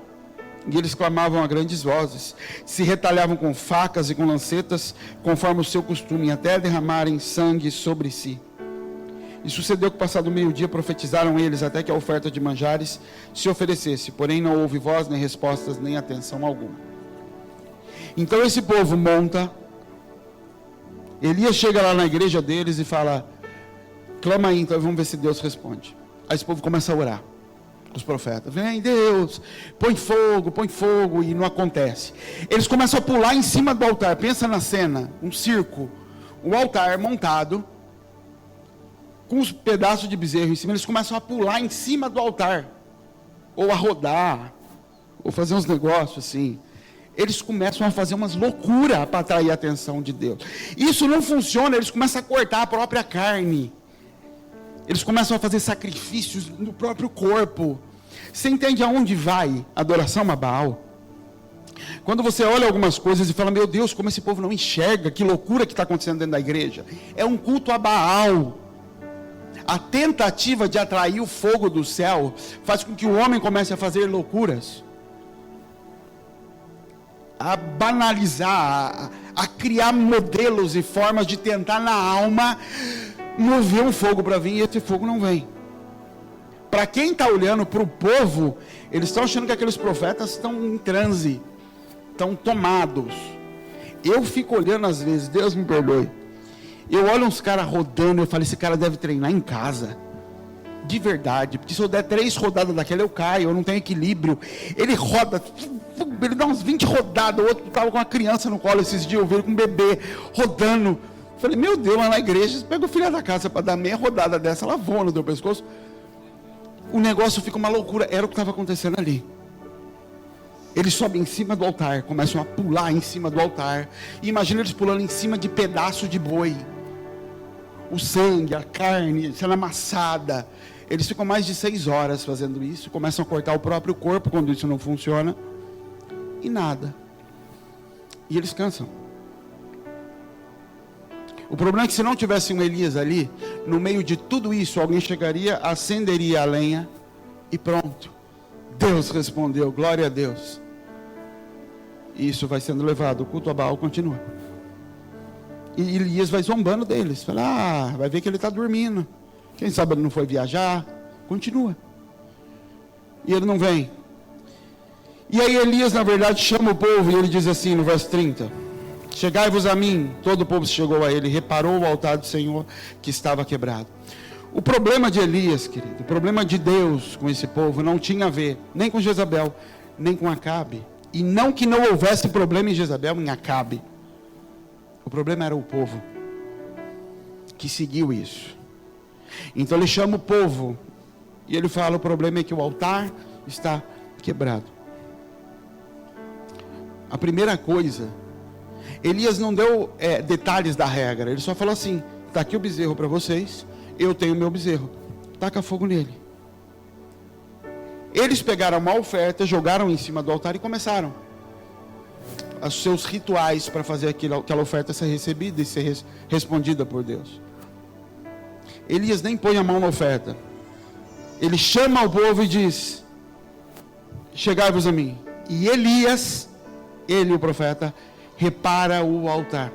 E eles clamavam a grandes vozes, se retalhavam com facas e com lancetas, conforme o seu costume, até derramarem sangue sobre si. E sucedeu que, passado o meio-dia, profetizaram eles até que a oferta de manjares se oferecesse. Porém não houve voz, nem respostas, nem atenção alguma. Então esse povo monta. Elias chega lá na igreja deles e fala: clama aí, então vamos ver se Deus responde. Aí esse povo começa a orar. Os profetas: vem Deus, põe fogo, e não acontece. Eles começam a pular em cima do altar. Pensa na cena, um circo, o altar montado, com os pedaços de bezerro em cima. Eles começam a pular em cima do altar, ou a rodar, ou fazer uns negócios assim. Eles começam a fazer umas loucuras para atrair a atenção de Deus. Isso não funciona, eles começam a cortar a própria carne. Eles começam a fazer sacrifícios no próprio corpo. Você entende aonde vai a adoração a Baal? Quando você olha algumas coisas e fala: meu Deus, como esse povo não enxerga, que loucura que está acontecendo dentro da igreja. É um culto a Baal. A tentativa de atrair o fogo do céu faz com que o homem comece a fazer loucuras, a banalizar, a criar modelos e formas de tentar na alma mover um fogo para vir e esse fogo não vem. Para quem está olhando para o povo, eles estão achando que aqueles profetas estão em transe, estão tomados. Eu fico olhando às vezes, Deus me perdoe, eu olho uns caras rodando, eu falo, esse cara deve treinar em casa, de verdade, porque se eu der 3 rodadas daquela eu caio, eu não tenho equilíbrio. Ele roda, ele dá uns 20 rodadas. O outro estava com uma criança no colo esses dias, eu vi ele com um bebê rodando. Eu falei, meu Deus, lá na igreja, pega o filho da casa para dar meia rodada dessa, ela voa no teu pescoço. O negócio fica uma loucura. Era o que estava acontecendo ali. Eles sobem em cima do altar, começam a pular em cima do altar. E imagina eles pulando em cima de pedaço de boi. O sangue, a carne sendo amassada. Eles ficam mais de 6 horas fazendo isso. Começam a cortar o próprio corpo quando isso não funciona. E nada. E eles cansam. O problema é que se não tivesse um Elias ali, no meio de tudo isso, alguém chegaria, acenderia a lenha e pronto. Deus respondeu, glória a Deus. E isso vai sendo levado, o culto a Baal continua. E Elias vai zombando deles. Fala, vai ver que ele está dormindo. Quem sabe ele não foi viajar. Continua. E ele não vem. E aí Elias, na verdade, chama o povo e ele diz assim no verso 30. Chegai-vos a mim. Todo o povo chegou a ele. Reparou o altar do Senhor que estava quebrado. O problema de Elias, querido, o problema de Deus com esse povo não tinha a ver nem com Jezabel, nem com Acabe. E não que não houvesse problema em Jezabel, em Acabe. O problema era o povo que seguiu isso. Então ele chama o povo e ele fala, o problema é que o altar está quebrado. A primeira coisa, Elias não deu detalhes da regra, ele só falou assim, está aqui o bezerro para vocês, eu tenho o meu bezerro, taca fogo nele. Eles pegaram uma oferta, jogaram em cima do altar e começaram os seus rituais para fazer aquela oferta ser recebida e ser respondida por Deus. Elias nem põe a mão na oferta. Ele chama o povo e diz, chegai-vos a mim. E Elias, ele o profeta, repara o altar.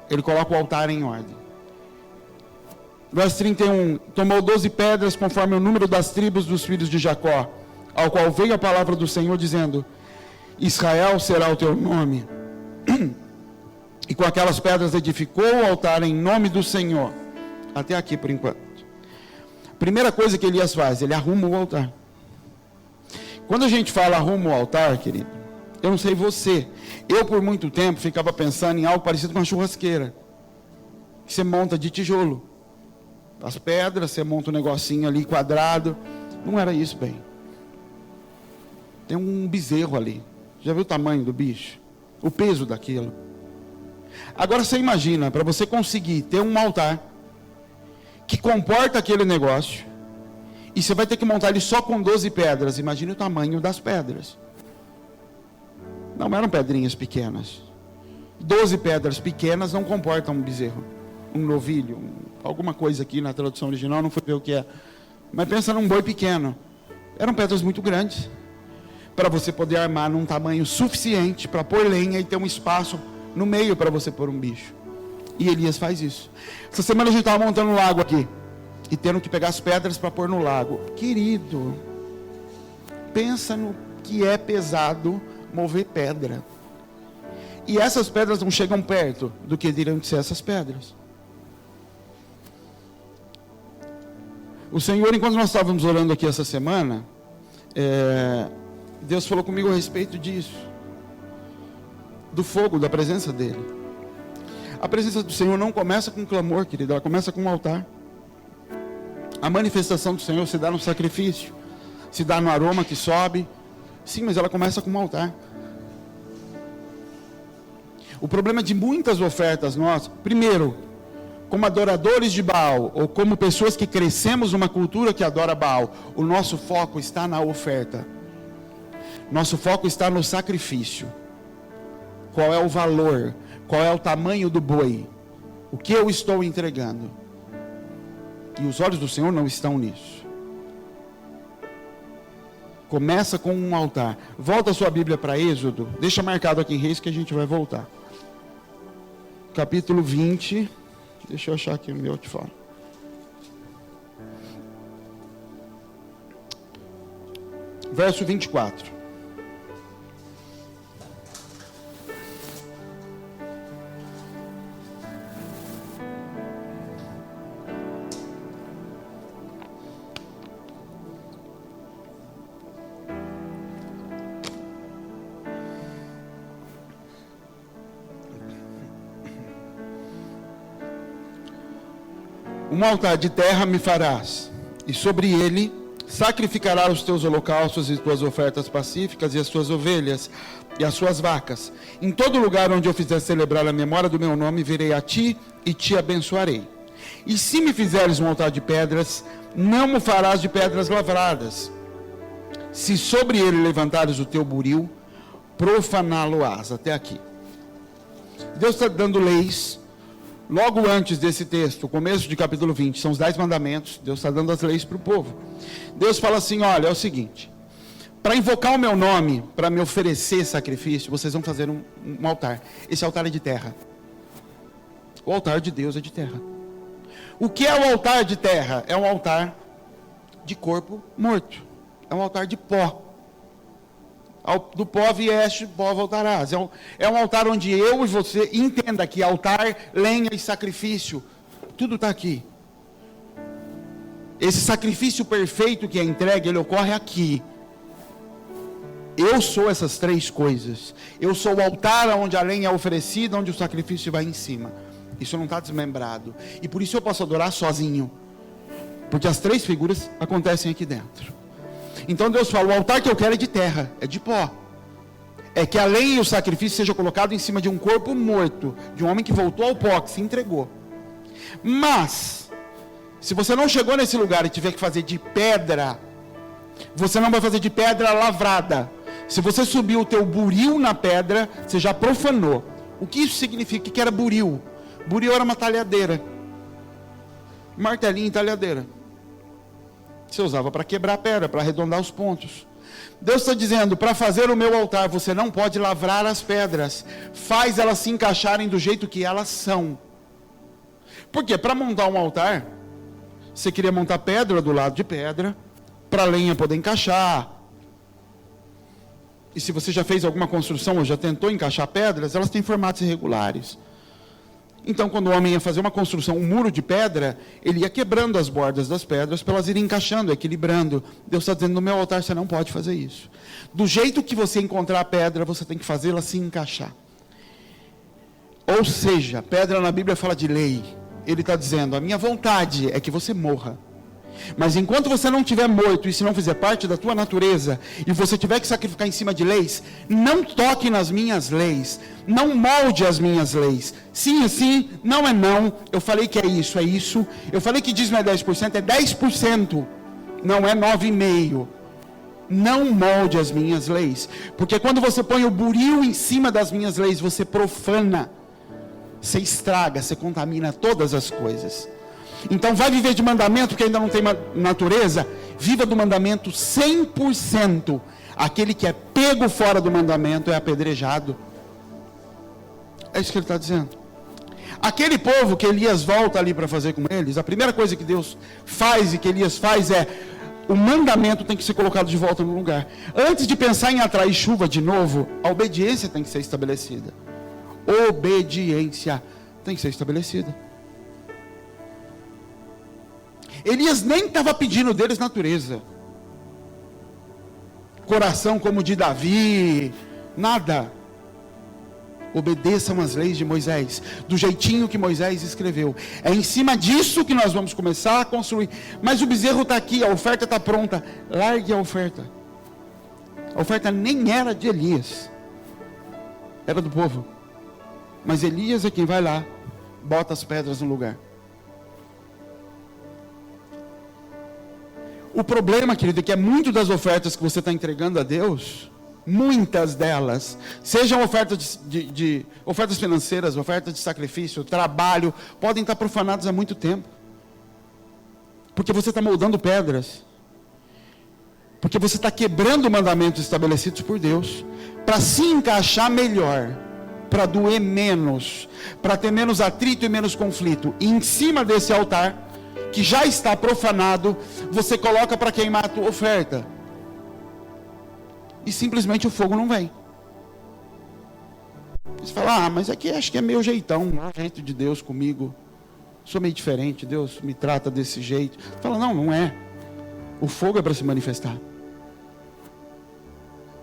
Ele coloca o altar em ordem. Verso 31, tomou 12 pedras conforme o número das tribos dos filhos de Jacó, ao qual veio a palavra do Senhor dizendo, Israel será o teu nome. E com aquelas pedras edificou o altar em nome do Senhor. Até aqui por enquanto. Primeira coisa que Elias faz, ele arruma o altar. Quando a gente fala arruma o altar, querido, eu não sei você, eu por muito tempo ficava pensando em algo parecido com uma churrasqueira, que você monta de tijolo. As pedras, você monta um negocinho ali quadrado. Não era isso, bem. Tem um bezerro ali. Já viu o tamanho do bicho? O peso daquilo. Agora você imagina, para você conseguir ter um altar que comporta aquele negócio, e você vai ter que montar ele só com 12 pedras. Imagine o tamanho das pedras. Não eram pedrinhas pequenas. 12 pedras pequenas não comportam um bezerro, um novilho, alguma coisa aqui na tradução original, não foi ver o que é. Mas pensa num boi pequeno. Eram pedras muito grandes, para você poder armar num tamanho suficiente para pôr lenha e ter um espaço no meio para você pôr um bicho. E Elias faz isso. Essa semana a gente estava montando um lago aqui, e tendo que pegar as pedras para pôr no lago. Querido, pensa no que é pesado mover pedra. E essas pedras não chegam perto do que diriam de ser essas pedras. O Senhor, enquanto nós estávamos orando aqui essa semana, Deus falou comigo a respeito disso, do fogo, da presença dEle. A presença do Senhor não começa com clamor, querido, ela começa com um altar. A manifestação do Senhor se dá no sacrifício, se dá no aroma que sobe. Sim, mas ela começa com um altar. O problema de muitas ofertas nossas, primeiro, como adoradores de Baal, ou como pessoas que crescemos numa cultura que adora Baal, o nosso foco está na oferta. Nosso foco está no sacrifício. Qual é o valor? Qual é o tamanho do boi? O que eu estou entregando? E os olhos do Senhor não estão nisso. Começa com um altar. Volta a sua Bíblia para Êxodo. Deixa marcado aqui em Reis que a gente vai voltar. Capítulo 20. Deixa eu achar aqui o meu, eu te falo. Verso 24. Um altar de terra me farás, e sobre ele sacrificarás os teus holocaustos e tuas ofertas pacíficas, e as tuas ovelhas, e as suas vacas. Em todo lugar onde eu fizer celebrar a memória do meu nome, virei a ti e te abençoarei. E se me fizeres um altar de pedras, não me farás de pedras lavradas. Se sobre ele levantares o teu buril, profaná-lo-ás. Até aqui. Deus está dando leis. Logo antes desse texto, começo de capítulo 20, são os 10 mandamentos. Deus está dando as leis para o povo. Deus fala assim, olha, é o seguinte. Para invocar o meu nome, para me oferecer sacrifício, vocês vão fazer um altar. Esse altar é de terra. O altar de Deus é de terra. O que é o altar de terra? É um altar de corpo morto. É um altar de pó. Do pó vieste, pó voltarás. É um altar onde eu e você entenda que altar, lenha e sacrifício, tudo está aqui. Esse sacrifício perfeito que é entregue, ele ocorre aqui. Eu sou essas três coisas. Eu sou o altar onde a lenha é oferecida, onde o sacrifício vai em cima. Isso não está desmembrado. E por isso eu posso adorar sozinho. Porque as três figuras acontecem aqui dentro. Então Deus fala, o altar que eu quero é de terra, é de pó. É que a lenha e o sacrifício seja colocado em cima de um corpo morto, de um homem que voltou ao pó, que se entregou. Mas, se você não chegou nesse lugar e tiver que fazer de pedra, você não vai fazer de pedra lavrada. Se você subiu o teu buril na pedra, você já profanou. O que isso significa? O que era buril? Buril era uma talhadeira. Martelinho e talhadeira. Você usava para quebrar a pedra, para arredondar os pontos. Deus está dizendo, para fazer o meu altar, você não pode lavrar as pedras. Faz elas se encaixarem do jeito que elas são. Por quê? Para montar um altar, você queria montar pedra do lado de pedra, para a lenha poder encaixar. E se você já fez alguma construção ou já tentou encaixar pedras, elas têm formatos irregulares. Então, quando o homem ia fazer uma construção, um muro de pedra, ele ia quebrando as bordas das pedras para elas irem encaixando, equilibrando. Deus está dizendo, no meu altar você não pode fazer isso. Do jeito que você encontrar a pedra, você tem que fazê-la se encaixar. Ou seja, pedra na Bíblia fala de lei. Ele está dizendo, a minha vontade é que você morra. Mas enquanto você não tiver morto, e se não fizer parte da tua natureza, e você tiver que sacrificar em cima de leis, não toque nas minhas leis, não molde as minhas leis. Sim é sim, não é não. Eu falei que é isso. Eu falei que dízimo é 10%, é 10%, não é 9,5%. Não molde as minhas leis, porque quando você põe o buril em cima das minhas leis, você profana, você estraga, você contamina todas as coisas. Então vai viver de mandamento, que ainda não tem natureza, viva do mandamento 100%. Aquele que é pego fora do mandamento é apedrejado. É isso que ele está dizendo. Aquele povo que Elias volta ali para fazer com eles, a primeira coisa que Deus faz e que Elias faz é, o mandamento tem que ser colocado de volta no lugar. Antes de pensar em atrair chuva de novo, a obediência tem que ser estabelecida. Obediência tem que ser estabelecida. Elias nem estava pedindo deles natureza, coração como de Davi, nada. Obedeçam as leis de Moisés, do jeitinho que Moisés escreveu. É em cima disso que nós vamos começar a construir. Mas o bezerro está aqui, a oferta está pronta. Largue a oferta. A oferta nem era de Elias, era do povo. Mas Elias é quem vai lá, bota as pedras no lugar. O problema, querido, é que muito das ofertas que você está entregando a Deus, muitas delas, sejam ofertas ofertas financeiras, ofertas de sacrifício, trabalho, podem estar profanadas há muito tempo. Porque você está moldando pedras. Porque você está quebrando mandamentos estabelecidos por Deus, para se encaixar melhor. para doer menos, para ter menos atrito e menos conflito. E em cima desse altar, que já está profanado, você coloca para queimar a tua oferta. E simplesmente o fogo não vem. Você fala, mas aqui acho que é meu jeitão, o jeito de Deus comigo. Sou meio diferente, Deus me trata desse jeito. Fala, não é. O fogo é para se manifestar.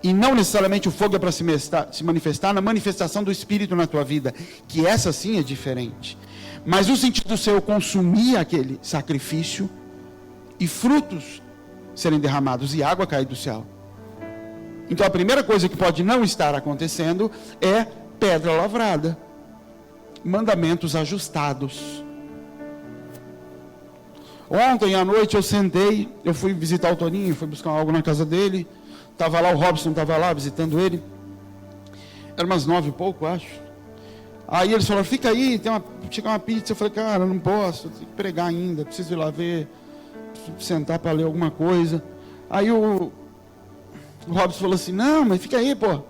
E não necessariamente o fogo é para se manifestar na manifestação do Espírito na tua vida, que essa sim é diferente. Mas o sentido seu consumir aquele sacrifício e frutos serem derramados e água cair do céu. Então a primeira coisa que pode não estar acontecendo é pedra lavrada, mandamentos ajustados. Ontem à noite eu sentei, eu fui visitar o Toninho, fui buscar algo na casa dele. Estava lá, o Robson estava lá visitando ele. Era umas 9 e pouco, acho. Aí eles falaram, fica aí, chega uma pizza. Eu falei, cara, não posso, tenho que pregar ainda, preciso ir lá ver, preciso sentar para ler alguma coisa. Aí o Robson falou assim, não, mas fica aí, pô.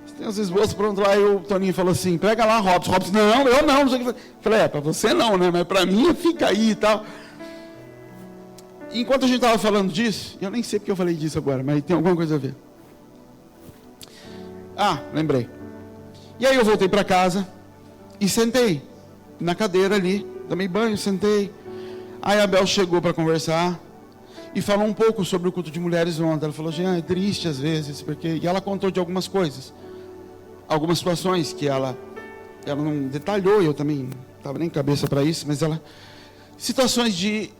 Você tem os esboços prontos lá. Aí o Toninho falou assim, prega lá, Robson. Robson, não, eu não sei o que. Eu falei, para você não, né? Mas para mim, fica aí e tal. Enquanto a gente estava falando disso, eu nem sei porque eu falei disso agora, mas tem alguma coisa a ver. Lembrei. E aí eu voltei para casa e sentei na cadeira ali, tomei banho, sentei. Aí a Bel chegou para conversar e falou um pouco sobre o culto de mulheres ontem. Ela falou, Jean, é triste às vezes, porque... E ela contou de algumas coisas, algumas situações que ela não detalhou, e eu também não estava nem cabeça para isso, mas situações de...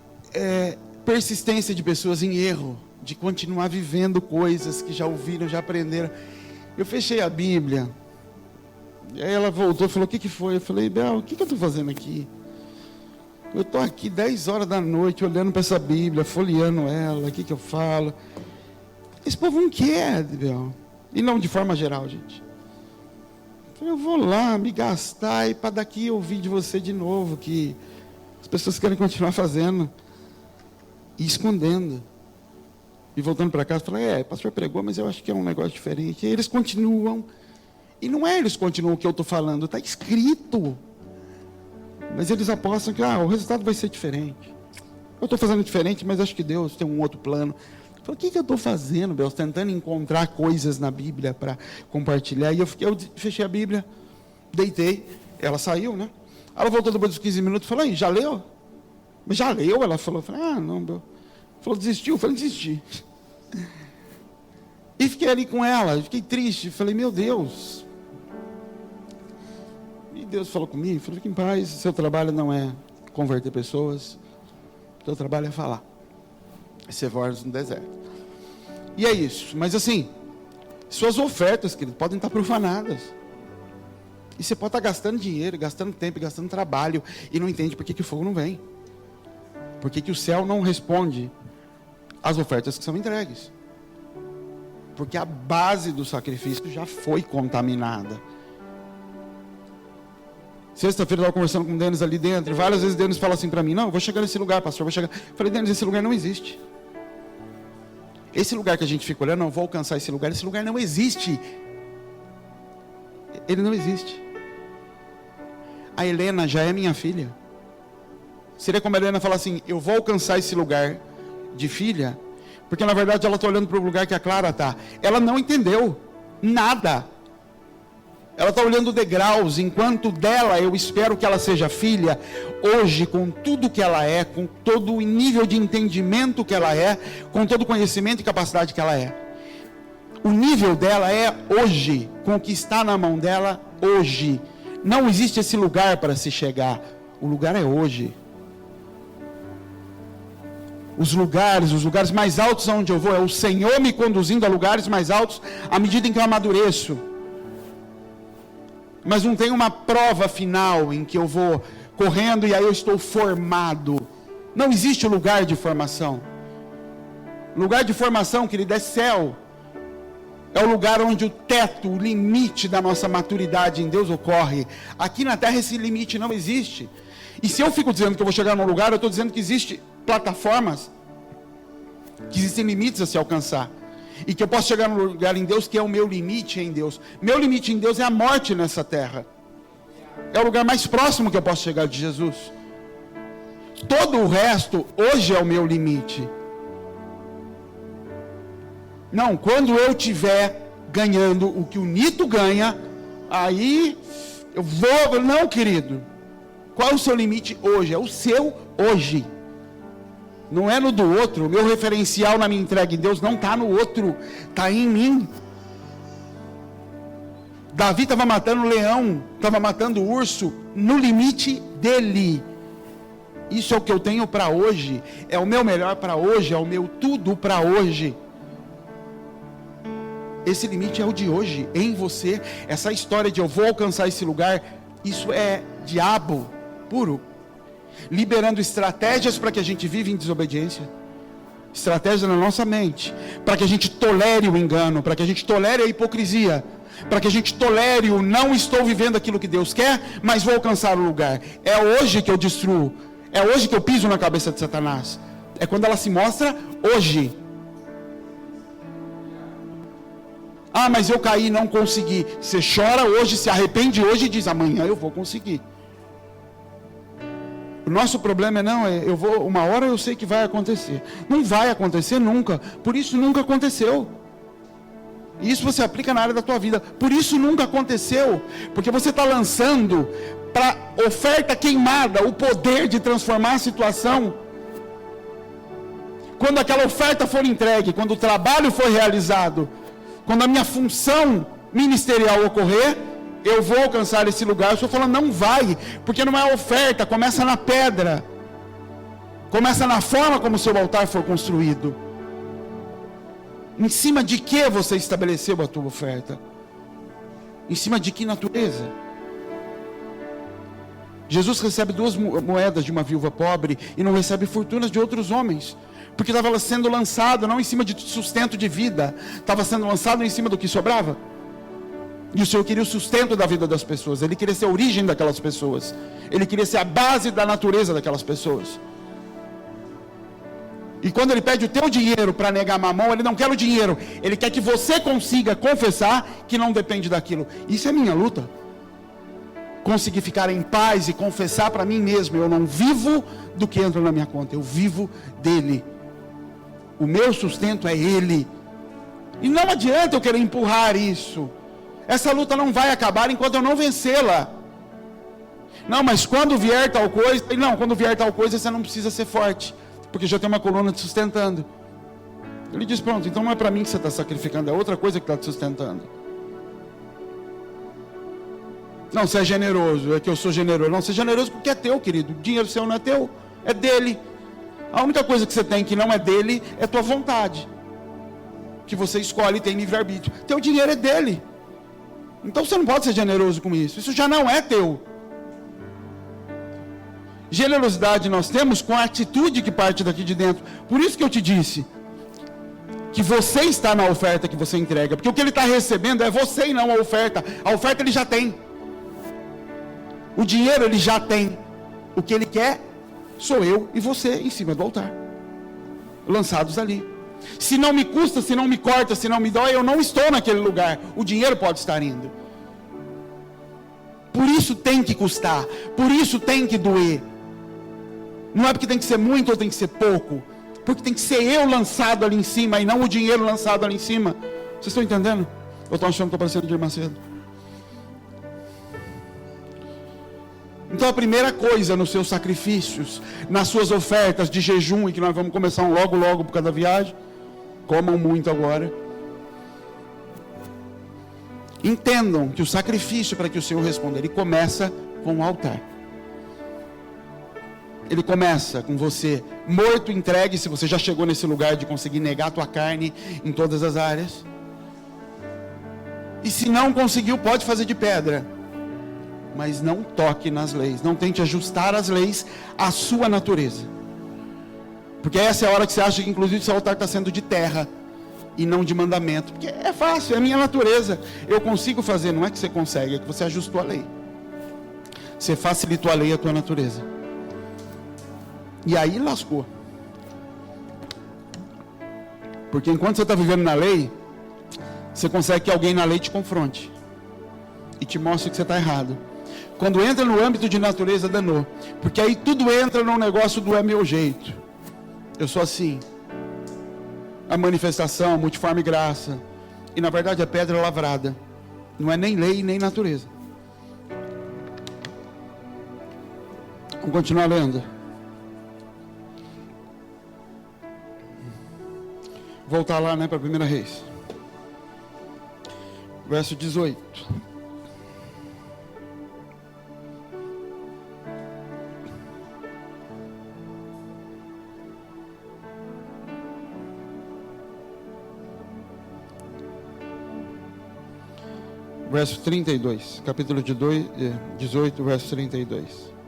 persistência de pessoas em erro, de continuar vivendo coisas que já ouviram, já aprenderam. Eu fechei a Bíblia, e aí ela voltou e falou, o que foi? Eu falei, Bel, o que eu estou fazendo aqui? Eu estou aqui 10 horas da noite, olhando para essa Bíblia, folheando ela, o que eu falo? Esse povo não quer, Bel. E não de forma geral, gente. Então eu vou lá me gastar, e para daqui ouvir de você de novo, que as pessoas querem continuar fazendo. E escondendo. E voltando para casa, falei, o pastor pregou, mas eu acho que é um negócio diferente. E eles continuam. E não é eles continuam o que eu estou falando, está escrito. Mas eles apostam que o resultado vai ser diferente. Eu estou fazendo diferente, mas acho que Deus tem um outro plano. Eu falei, o que eu estou fazendo, Deus? Tentando encontrar coisas na Bíblia para compartilhar. E eu fechei a Bíblia, deitei. Ela saiu, né? Ela voltou depois dos 15 minutos e falou, já leu? Mas já leu? Ela falou, não, Bel. Falou, desistiu? Eu falei, desisti. E fiquei ali com ela, fiquei triste. Falei, meu Deus. E Deus falou comigo, falou, fique em paz, seu trabalho não é converter pessoas, seu trabalho é falar. É ser voz no deserto. E é isso. Mas assim, suas ofertas, querido, podem estar profanadas. E você pode estar gastando dinheiro, gastando tempo, gastando trabalho, e não entende por que o fogo não vem. Por que o céu não responde às ofertas que são entregues? Porque a base do sacrifício já foi contaminada. Sexta-feira eu estava conversando com o Denis ali dentro, e várias vezes o Denis fala assim para mim, não, eu vou chegar nesse lugar, pastor, vou chegar. Eu falei, Denis, esse lugar não existe. Esse lugar que a gente fica olhando, não, vou alcançar esse lugar não existe. Ele não existe. A Helena já é minha filha. Seria como a Helena falar assim, eu vou alcançar esse lugar de filha, porque na verdade ela está olhando para o lugar que a Clara está. Ela não entendeu nada. Ela está olhando degraus, enquanto dela eu espero que ela seja filha, hoje com tudo que ela é, com todo o nível de entendimento que ela é, com todo o conhecimento e capacidade que ela é. O nível dela é hoje, com o que está na mão dela hoje. Não existe esse lugar para se chegar, o lugar é hoje. Os lugares mais altos aonde eu vou, é o Senhor me conduzindo a lugares mais altos, à medida em que eu amadureço. Mas não tem uma prova final em que eu vou correndo e aí eu estou formado. Não existe o lugar de formação. Lugar de formação, querido, é céu. É o lugar onde o teto, o limite da nossa maturidade em Deus ocorre. Aqui na terra esse limite não existe. E se eu fico dizendo que eu vou chegar num lugar, eu estou dizendo que existem plataformas, que existem limites a se alcançar. E que eu posso chegar no lugar em Deus que é o meu limite em Deus. Meu limite em Deus é a morte nessa terra. É o lugar mais próximo que eu posso chegar de Jesus. Todo o resto, hoje é o meu limite. Não, quando eu estiver ganhando o que o Nito ganha, aí eu vou... Não, querido. Qual é o seu limite hoje? É o seu hoje. Não é no do outro. O meu referencial na minha entrega em Deus não está no outro. Está em mim. Davi estava matando o leão, estava matando o urso, no limite dele. Isso é o que eu tenho para hoje. É o meu melhor para hoje. É o meu tudo para hoje. Esse limite é o de hoje, em você. Essa história de eu vou alcançar esse lugar, isso é diabo puro. Liberando estratégias para que a gente viva em desobediência. Estratégias na nossa mente. Para que a gente tolere o engano. Para que a gente tolere a hipocrisia. Para que a gente tolere o não estou vivendo aquilo que Deus quer, mas vou alcançar o lugar. É hoje que eu destruo. É hoje que eu piso na cabeça de Satanás. É quando ela se mostra hoje. Ah, mas eu caí e não consegui. Você chora hoje, se arrepende hoje e diz, amanhã eu vou conseguir. O nosso problema eu vou, uma hora eu sei que vai acontecer. Não vai acontecer nunca. Por isso nunca aconteceu. E isso você aplica na área da tua vida. Por isso nunca aconteceu. Porque você está lançando para oferta queimada o poder de transformar a situação. Quando aquela oferta for entregue, quando o trabalho for realizado, quando a minha função ministerial ocorrer, eu vou alcançar esse lugar. Eu estou falando, não vai, porque não é oferta, começa na pedra, começa na forma como o seu altar for construído. Em cima de que você estabeleceu a tua oferta? Em cima de que natureza? Jesus recebe 2 moedas de uma viúva pobre e não recebe fortunas de outros homens, porque estava sendo lançado não em cima de sustento de vida, estava sendo lançado em cima do que sobrava. E o Senhor queria o sustento da vida das pessoas. Ele queria ser a origem daquelas pessoas. Ele queria ser a base da natureza daquelas pessoas. E quando Ele pede o teu dinheiro para negar mamão, Ele não quer o dinheiro. Ele quer que você consiga confessar que não depende daquilo. Isso é minha luta. Conseguir ficar em paz e confessar para mim mesmo. Eu não vivo do que entra na minha conta. Eu vivo dEle. O meu sustento é Ele. E não adianta eu querer empurrar isso. Essa luta não vai acabar enquanto eu não vencê-la. Não, mas quando vier tal coisa... Não, quando vier tal coisa você não precisa ser forte, porque já tem uma coluna te sustentando. Ele diz, pronto, então não é para mim que você está sacrificando, é outra coisa que está te sustentando. Não, você é generoso, é que eu sou generoso. Não, você é generoso porque é teu, querido. O dinheiro seu não é teu, é dele. A única coisa que você tem que não é dele é tua vontade, que você escolhe e tem livre-arbítrio. Teu dinheiro é dele. Então você não pode ser generoso com isso. Isso já não é teu. Generosidade nós temos com a atitude que parte daqui de dentro. Por isso que eu te disse que você está na oferta que você entrega, porque o que ele está recebendo é você e não a oferta. A oferta ele já tem. O dinheiro ele já tem. O que ele quer sou eu e você em cima do altar, lançados ali. Se não me custa, se não me corta, se não me dói, eu não estou naquele lugar. O dinheiro pode estar indo. Por isso tem que custar. Por isso tem que doer. Não é porque tem que ser muito ou tem que ser pouco. Porque tem que ser eu lançado ali em cima e não o dinheiro lançado ali em cima. Vocês estão entendendo? Eu estou achando que estou parecendo de Macedo. Então a primeira coisa nos seus sacrifícios, nas suas ofertas de jejum, e que nós vamos começar logo por causa da viagem. Comam muito agora. Entendam que o sacrifício para que o Senhor responda, ele começa com o altar. Ele começa com você morto, entregue, se você já chegou nesse lugar de conseguir negar a tua carne em todas as áreas. E se não conseguiu, pode fazer de pedra. Mas não toque nas leis. Não tente ajustar as leis à sua natureza. Porque essa é a hora que você acha que inclusive seu altar está sendo de terra e não de mandamento. Porque é fácil, é a minha natureza. Eu consigo fazer, não é que você consegue, é que você ajustou a lei. Você facilitou a lei à tua natureza. E aí lascou. Porque enquanto você está vivendo na lei, você consegue que alguém na lei te confronte e te mostre que você está errado. Quando entra no âmbito de natureza, danou. Porque aí tudo entra no negócio do é meu jeito. Eu sou assim. A manifestação, multiforme graça. E na verdade é pedra lavrada. Não é nem lei, nem natureza. Vamos continuar lendo. Voltar lá, para a 1 Reis. Verso 18. Verso 32, capítulo 18, verso 32.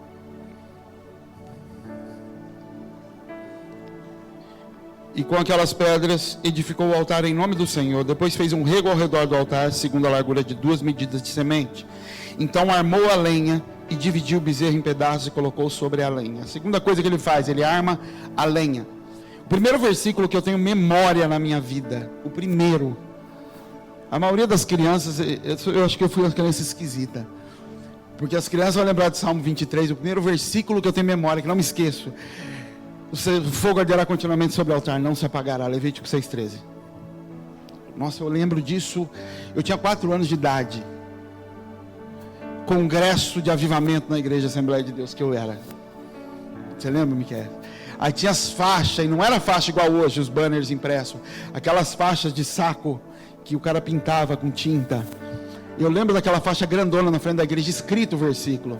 E com aquelas pedras edificou o altar em nome do Senhor. Depois fez um rego ao redor do altar, segundo a largura de 2 medidas de semente. Então armou a lenha e dividiu o bezerro em pedaços e colocou sobre a lenha. A segunda coisa que ele faz, ele arma a lenha. O primeiro versículo que eu tenho memória na minha vida, o primeiro. A maioria das crianças, eu acho que eu fui uma criança esquisita. Porque as crianças vão lembrar de Salmo 23, o primeiro versículo que eu tenho memória, que não me esqueço. O fogo arderá continuamente sobre o altar, não se apagará. Levítico 6,13. Nossa, eu lembro disso. Eu tinha 4 anos de idade. Congresso de avivamento na Igreja Assembleia de Deus que eu era. Você lembra, Miquel? Aí tinha as faixas, e não era faixa igual hoje, os banners impressos. Aquelas faixas de saco que o cara pintava com tinta. Eu lembro daquela faixa grandona na frente da igreja, escrito o versículo.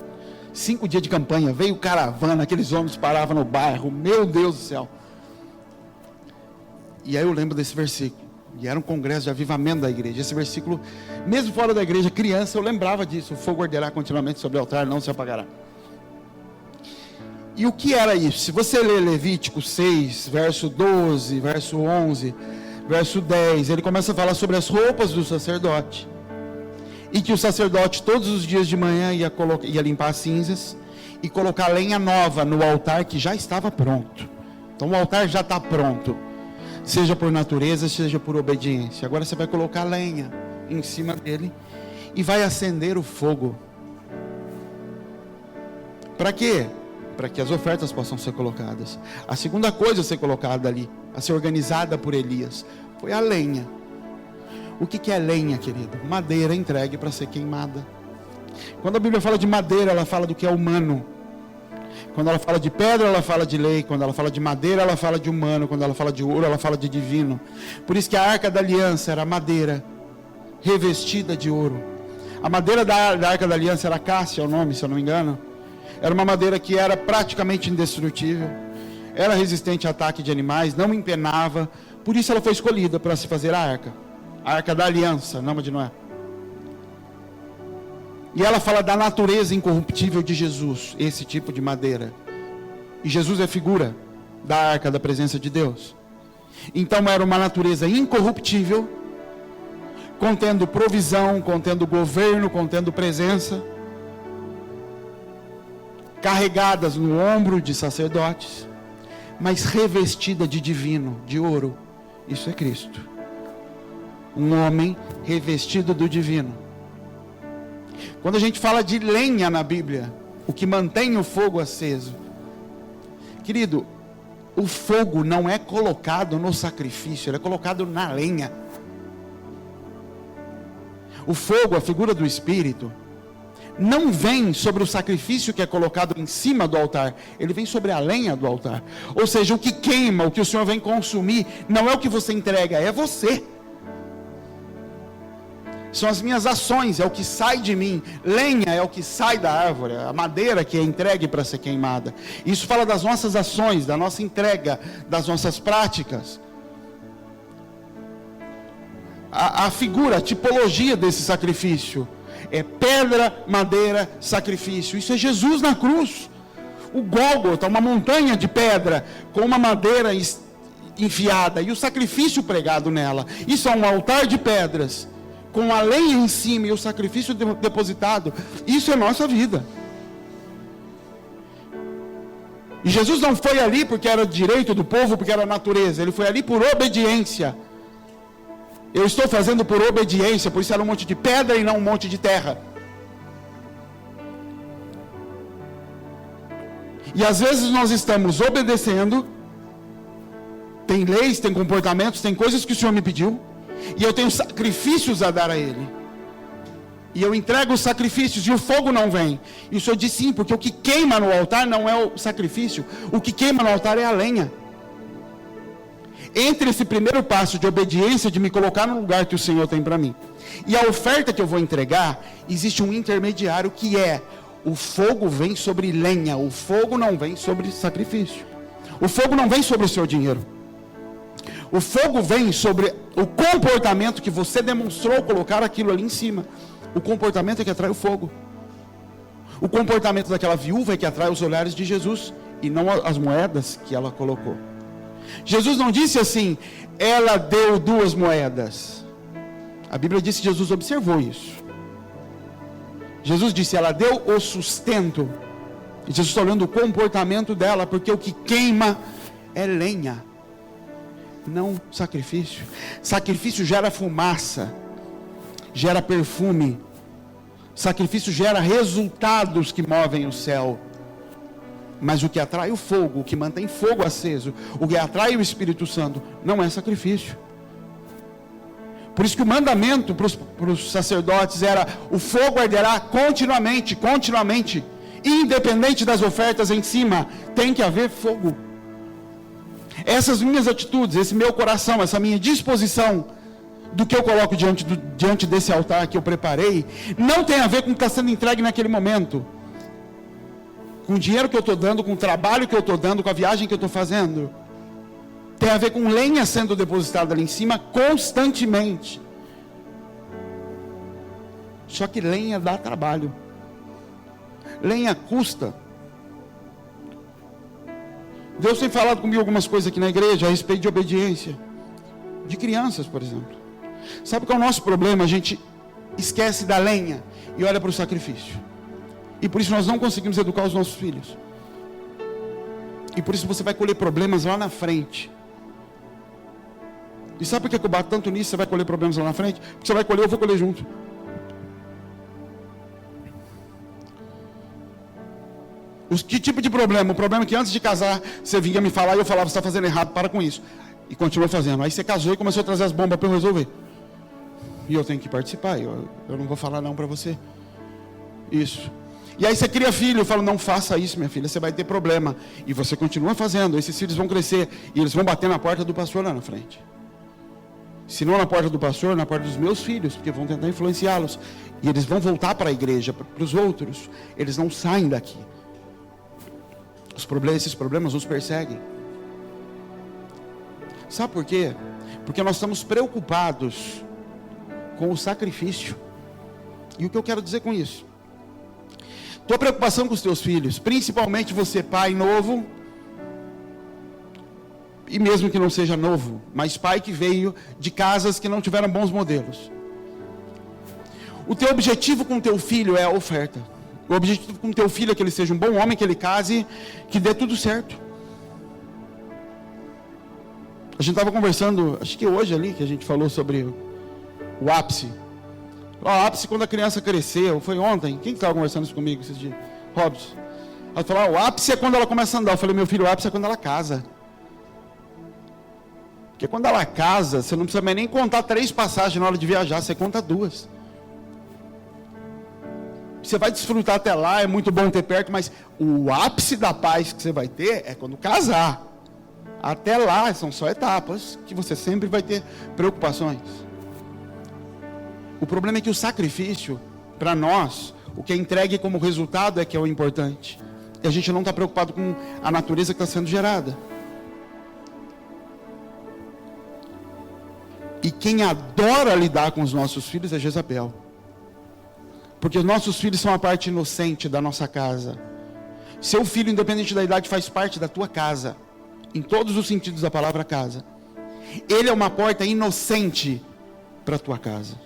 5 dias de campanha, veio caravana, aqueles homens paravam no bairro, meu Deus do céu. E aí eu lembro desse versículo. E era um congresso de avivamento da igreja. Esse versículo, mesmo fora da igreja, criança, eu lembrava disso. O fogo arderá continuamente sobre o altar, não se apagará. E o que era isso? Se você ler Levítico 6, verso 12, verso 11, verso 10, ele começa a falar sobre as roupas do sacerdote. E que o sacerdote todos os dias de manhã ia limpar as cinzas e colocar lenha nova no altar que já estava pronto. Então o altar já está pronto. Seja por natureza, seja por obediência. Agora você vai colocar lenha em cima dele e vai acender o fogo. Para quê? Para que as ofertas possam ser colocadas. A segunda coisa a ser colocada ali, a ser organizada por Elias, foi a lenha. O que é lenha, querido? Madeira entregue para ser queimada. Quando a Bíblia fala de madeira, ela fala do que é humano. Quando ela fala de pedra, ela fala de lei. Quando ela fala de madeira, ela fala de humano. Quando ela fala de ouro, ela fala de divino. Por isso que a Arca da Aliança era madeira revestida de ouro. A madeira da Arca da Aliança era cássia, é o nome, se eu não me engano. Era uma madeira que era praticamente indestrutível. Era resistente a ataque de animais, não empenava. Por isso ela foi escolhida para se fazer a arca. A Arca da Aliança, nome de Noé. E ela fala da natureza incorruptível de Jesus, esse tipo de madeira. E Jesus é figura da Arca da presença de Deus. Então era uma natureza incorruptível, contendo provisão, contendo governo, contendo presença, carregadas no ombro de sacerdotes, mas revestida de divino, de ouro. Isso é Cristo. Um homem revestido do divino. Quando a gente fala de lenha na Bíblia, o que mantém o fogo aceso, querido, o fogo não é colocado no sacrifício, ele é colocado na lenha. O fogo, a figura do Espírito, não vem sobre o sacrifício que é colocado em cima do altar, ele vem sobre a lenha do altar. Ou seja, o que queima, o que o Senhor vem consumir, não é o que você entrega, é você. São as minhas ações, é o que sai de mim. Lenha é o que sai da árvore, a madeira que é entregue para ser queimada. Isso fala das nossas ações, da nossa entrega, das nossas práticas. A figura, a tipologia desse sacrifício é pedra, madeira, sacrifício. Isso é Jesus na cruz. O Gólgota, uma montanha de pedra com uma madeira enfiada e o sacrifício pregado nela. Isso é um altar de pedras com a lenha em cima e o sacrifício depositado. Isso é nossa vida. E Jesus não foi ali porque era direito do povo, porque era natureza. Ele foi ali por obediência. Eu estou fazendo por obediência, por isso era um monte de pedra e não um monte de terra. E às vezes nós estamos obedecendo, tem leis, tem comportamentos, tem coisas que o Senhor me pediu, e eu tenho sacrifícios a dar a Ele. E eu entrego os sacrifícios e o fogo não vem. E o Senhor diz sim, porque o que queima no altar não é o sacrifício, o que queima no altar é a lenha. Entre esse primeiro passo de obediência, de me colocar no lugar que o Senhor tem para mim, e a oferta que eu vou entregar, existe um intermediário que é: o fogo vem sobre lenha, o fogo não vem sobre sacrifício. O fogo não vem sobre o seu dinheiro. O fogo vem sobre o comportamento que você demonstrou colocar aquilo ali em cima. O comportamento é que atrai o fogo. O comportamento daquela viúva é que atrai os olhares de Jesus, e não as moedas que ela colocou. Jesus não disse assim: ela deu 2 moedas. A Bíblia diz que Jesus observou isso. Jesus disse: ela deu o sustento. E Jesus está olhando o comportamento dela, porque o que queima é lenha, não sacrifício. Sacrifício gera fumaça, gera perfume. Sacrifício gera resultados que movem o céu. Mas o que atrai o fogo, o que mantém fogo aceso, o que atrai o Espírito Santo, não é sacrifício. Por isso que o mandamento para os sacerdotes era: o fogo arderá continuamente, continuamente, independente das ofertas em cima, tem que haver fogo. Essas minhas atitudes, esse meu coração, essa minha disposição do que eu coloco diante desse altar que eu preparei, não tem a ver com o que está sendo entregue naquele momento, com o dinheiro que eu estou dando, com o trabalho que eu estou dando, com a viagem que eu estou fazendo. Tem a ver com lenha sendo depositada ali em cima constantemente. Só que lenha dá trabalho. Lenha custa. Deus tem falado comigo algumas coisas aqui na igreja a respeito de obediência. De crianças, por exemplo. Sabe qual é o nosso problema? A gente esquece da lenha e olha para o sacrifício. E por isso nós não conseguimos educar os nossos filhos. E por isso você vai colher problemas lá na frente. E sabe por que eu bato tanto nisso? Você vai colher problemas lá na frente? Porque você vai colher, eu vou colher junto. Que tipo de problema? O problema é que antes de casar, você vinha me falar e eu falava: você está fazendo errado, para com isso. E continuou fazendo. Aí você casou e começou a trazer as bombas para eu resolver. E eu tenho que participar. Eu não vou falar não para você. Isso. E aí você cria filho, eu falo: não faça isso, minha filha, você vai ter problema. E você continua fazendo, esses filhos vão crescer, e eles vão bater na porta do pastor lá na frente. Se não na porta do pastor, na porta dos meus filhos, porque vão tentar influenciá-los. E eles vão voltar para a igreja, para os outros. Eles não saem daqui. Esses problemas nos perseguem. Sabe por quê? Porque nós estamos preocupados com o sacrifício. E o que eu quero dizer com isso? Tua preocupação com os teus filhos, principalmente você, pai novo, e mesmo que não seja novo, mas pai que veio de casas que não tiveram bons modelos. O teu objetivo com o teu filho é a oferta. O objetivo com o teu filho é que ele seja um bom homem, que ele case, que dê tudo certo. A gente estava conversando, acho que hoje ali, que a gente falou sobre o ápice. O ápice quando a criança cresceu, foi ontem. Quem estava conversando isso comigo esses dias? Robson. Ela falou: o ápice é quando ela começa a andar. Eu falei: meu filho, o ápice é quando ela casa. Porque quando ela casa, você não precisa nem contar 3 passagens na hora de viajar, você conta 2. Você vai desfrutar até lá, é muito bom ter perto, mas o ápice da paz que você vai ter é quando casar. Até lá, são só etapas que você sempre vai ter preocupações. O problema é que o sacrifício, para nós, o que é entregue como resultado é que é o importante. E a gente não está preocupado com a natureza que está sendo gerada. E quem adora lidar com os nossos filhos é Jezabel. Porque os nossos filhos são a parte inocente da nossa casa. Seu filho, independente da idade, faz parte da tua casa. Em todos os sentidos da palavra casa. Ele é uma porta inocente para a tua casa.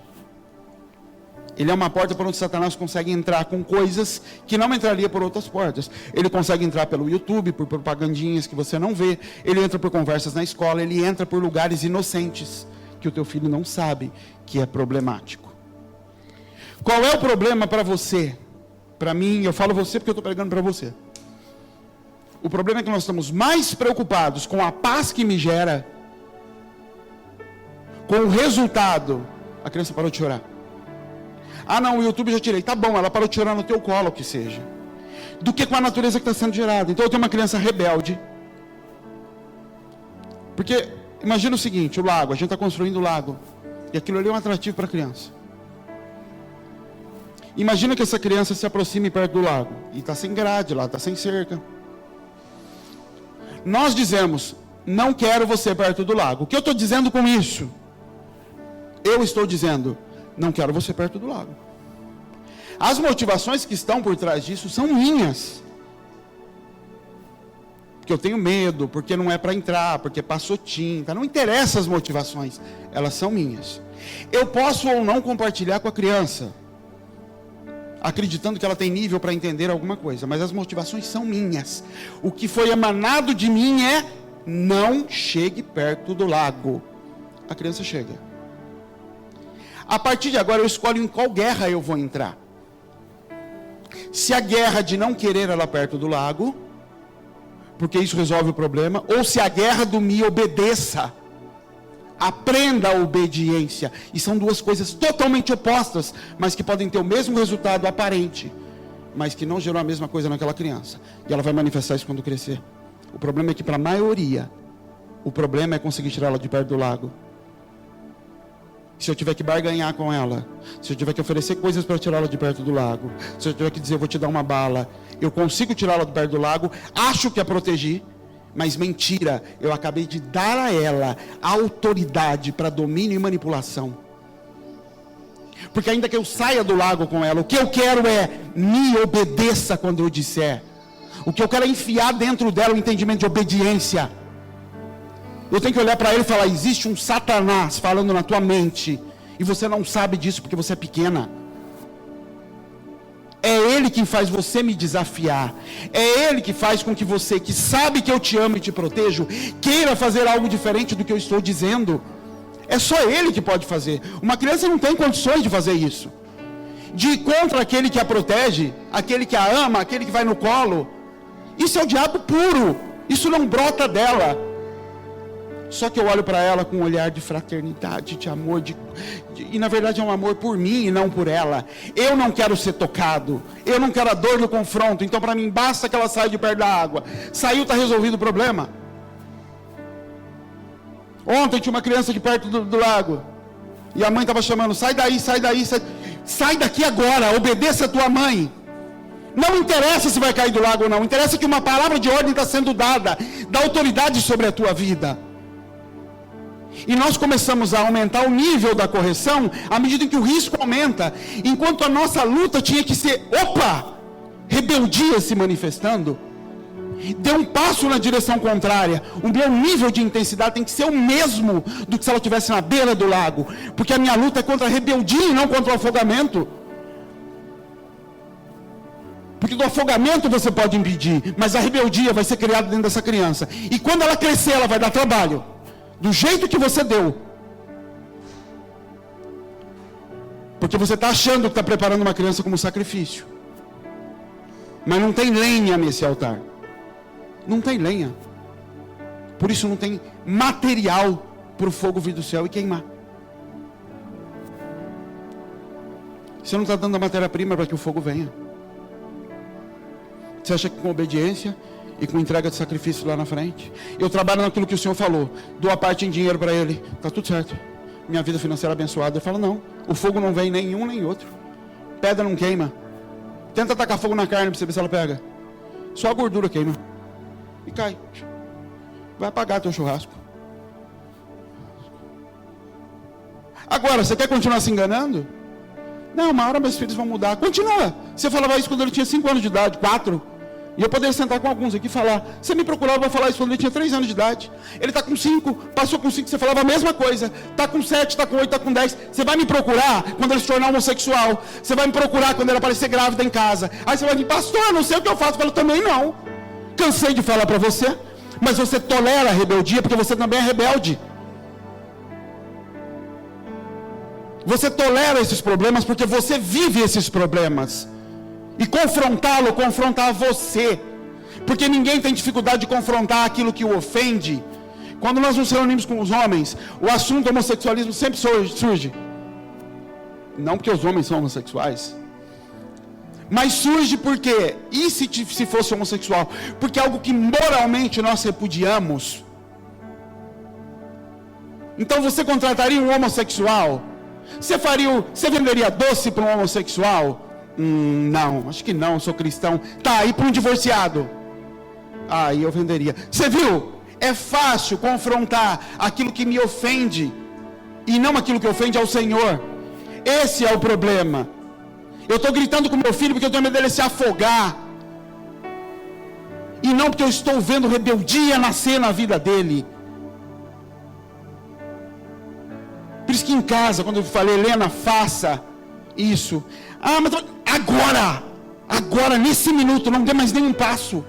Ele é uma porta por onde Satanás consegue entrar com coisas que não entraria por outras portas. Ele consegue entrar pelo YouTube, por propagandinhas que você não vê. Ele entra por conversas na escola. Ele entra por lugares inocentes que o teu filho não sabe que é problemático. Qual é o problema para você? Para mim, eu falo você porque eu estou pregando para você. O problema é que nós estamos mais preocupados com a paz que me gera, com o resultado. A criança parou de chorar. Ah não, o YouTube já tirei. Tá bom, ela parou de chorar no teu colo, o que seja. Do que com a natureza que está sendo gerada. Então eu tenho uma criança rebelde. Porque, imagina o seguinte, o lago, a gente está construindo o lago. E aquilo ali é um atrativo para a criança. Imagina que essa criança se aproxime perto do lago. E está sem grade lá, está sem cerca. Nós dizemos, não quero você perto do lago. O que eu estou dizendo com isso? Eu estou dizendo, não quero você perto do lago. As motivações que estão por trás disso são minhas. Porque eu tenho medo, porque não é para entrar, porque passou tinta. Não interessa as motivações, elas são minhas. Eu posso ou não compartilhar com a criança, acreditando que ela tem nível para entender alguma coisa, mas as motivações são minhas. O que foi emanado de mim é, não chegue perto do lago. A criança chega. A partir de agora eu escolho em qual guerra eu vou entrar. Se a guerra de não querer ela perto do lago, porque isso resolve o problema, ou se a guerra do me obedeça, aprenda a obediência. E são duas coisas totalmente opostas, mas que podem ter o mesmo resultado aparente, mas que não gerou a mesma coisa naquela criança. E ela vai manifestar isso quando crescer. O problema é que para a maioria, o problema é conseguir tirá-la de perto do lago. Se eu tiver que barganhar com ela, se eu tiver que oferecer coisas para tirá-la de perto do lago, se eu tiver que dizer, vou te dar uma bala, eu consigo tirá-la de perto do lago, acho que a protegi, mas mentira, eu acabei de dar a ela a autoridade para domínio e manipulação. Porque ainda que eu saia do lago com ela, o que eu quero é, me obedeça quando eu disser. O que eu quero é enfiar dentro dela o entendimento de obediência. Eu tenho que olhar para ele e falar, existe um Satanás falando na tua mente, e você não sabe disso porque você é pequena. É ele quem faz você me desafiar. É ele que faz com que você, que sabe que eu te amo e te protejo, queira fazer algo diferente do que eu estou dizendo. É só ele que pode fazer. Uma criança não tem condições de fazer isso. De ir contra aquele que a protege, aquele que a ama, aquele que vai no colo. Isso é o diabo puro. Isso não brota dela. Só que eu olho para ela com um olhar de fraternidade, de amor, e na verdade é um amor por mim e não por ela. Eu não quero ser tocado, eu não quero a dor do confronto, então para mim basta que ela saia de perto da água. Saiu, está resolvido o problema. Ontem tinha uma criança aqui perto do lago, e a mãe estava chamando, sai daí, sai daqui agora, obedeça a tua mãe. Não interessa se vai cair do lago ou não, interessa que uma palavra de ordem está sendo dada, dá autoridade sobre a tua vida. E nós começamos a aumentar o nível da correção à medida em que o risco aumenta. Enquanto a nossa luta tinha que ser, rebeldia se manifestando. Dê um passo na direção contrária. O meu nível de intensidade tem que ser o mesmo do que se ela estivesse na beira do lago. Porque a minha luta é contra a rebeldia e não contra o afogamento. Porque do afogamento você pode impedir, mas a rebeldia vai ser criada dentro dessa criança. E quando ela crescer, ela vai dar trabalho. Do jeito que você deu. Porque você está achando que está preparando uma criança como sacrifício. Mas não tem lenha nesse altar. Não tem lenha. Por isso não tem material para o fogo vir do céu e queimar. Você não está dando a matéria-prima para que o fogo venha. Você acha que com obediência e com entrega de sacrifício lá na frente, eu trabalho naquilo que o Senhor falou, dou a parte em dinheiro para ele, está tudo certo, minha vida financeira abençoada. Ele fala, não, o fogo não vem nem um nem outro, pedra não queima, tenta tacar fogo na carne para você ver se ela pega, só a gordura queima, e cai, vai apagar teu churrasco. Agora, você quer continuar se enganando? Não, uma hora meus filhos vão mudar. Continua. Você falava isso quando ele tinha 5 anos de idade, 4. E eu poderia sentar com alguns aqui e falar, você me procurava para falar isso quando ele tinha 3 anos de idade. Ele está com 5, passou com 5, você falava a mesma coisa. Está com 7, está com 8, está com 10. Você vai me procurar quando ele se tornar homossexual. Você vai me procurar quando ele aparecer grávida em casa. Aí você vai dizer, pastor, não sei o que eu faço. Eu falo, também não. Cansei de falar para você. Mas você tolera a rebeldia porque você também é rebelde. Você tolera esses problemas porque você vive esses problemas. E confrontá-lo, confrontar você. Porque ninguém tem dificuldade de confrontar aquilo que o ofende. Quando nós nos reunimos com os homens, o assunto homossexualismo sempre surge. Não porque os homens são homossexuais. Mas surge porque, e se fosse homossexual? Porque é algo que moralmente nós repudiamos. Então você contrataria um homossexual? Você venderia doce para um homossexual? Não, acho que não, eu sou cristão. Tá, e para um divorciado? Aí eu venderia. Você viu? É fácil confrontar aquilo que me ofende e não aquilo que ofende ao Senhor. Esse é o problema. Eu estou gritando com meu filho porque eu tenho medo dele se afogar. E não porque eu estou vendo rebeldia nascer na vida dele. Por isso que em casa, quando eu falei, Helena, faça isso. Ah, mas agora, nesse minuto, não dê mais nenhum passo.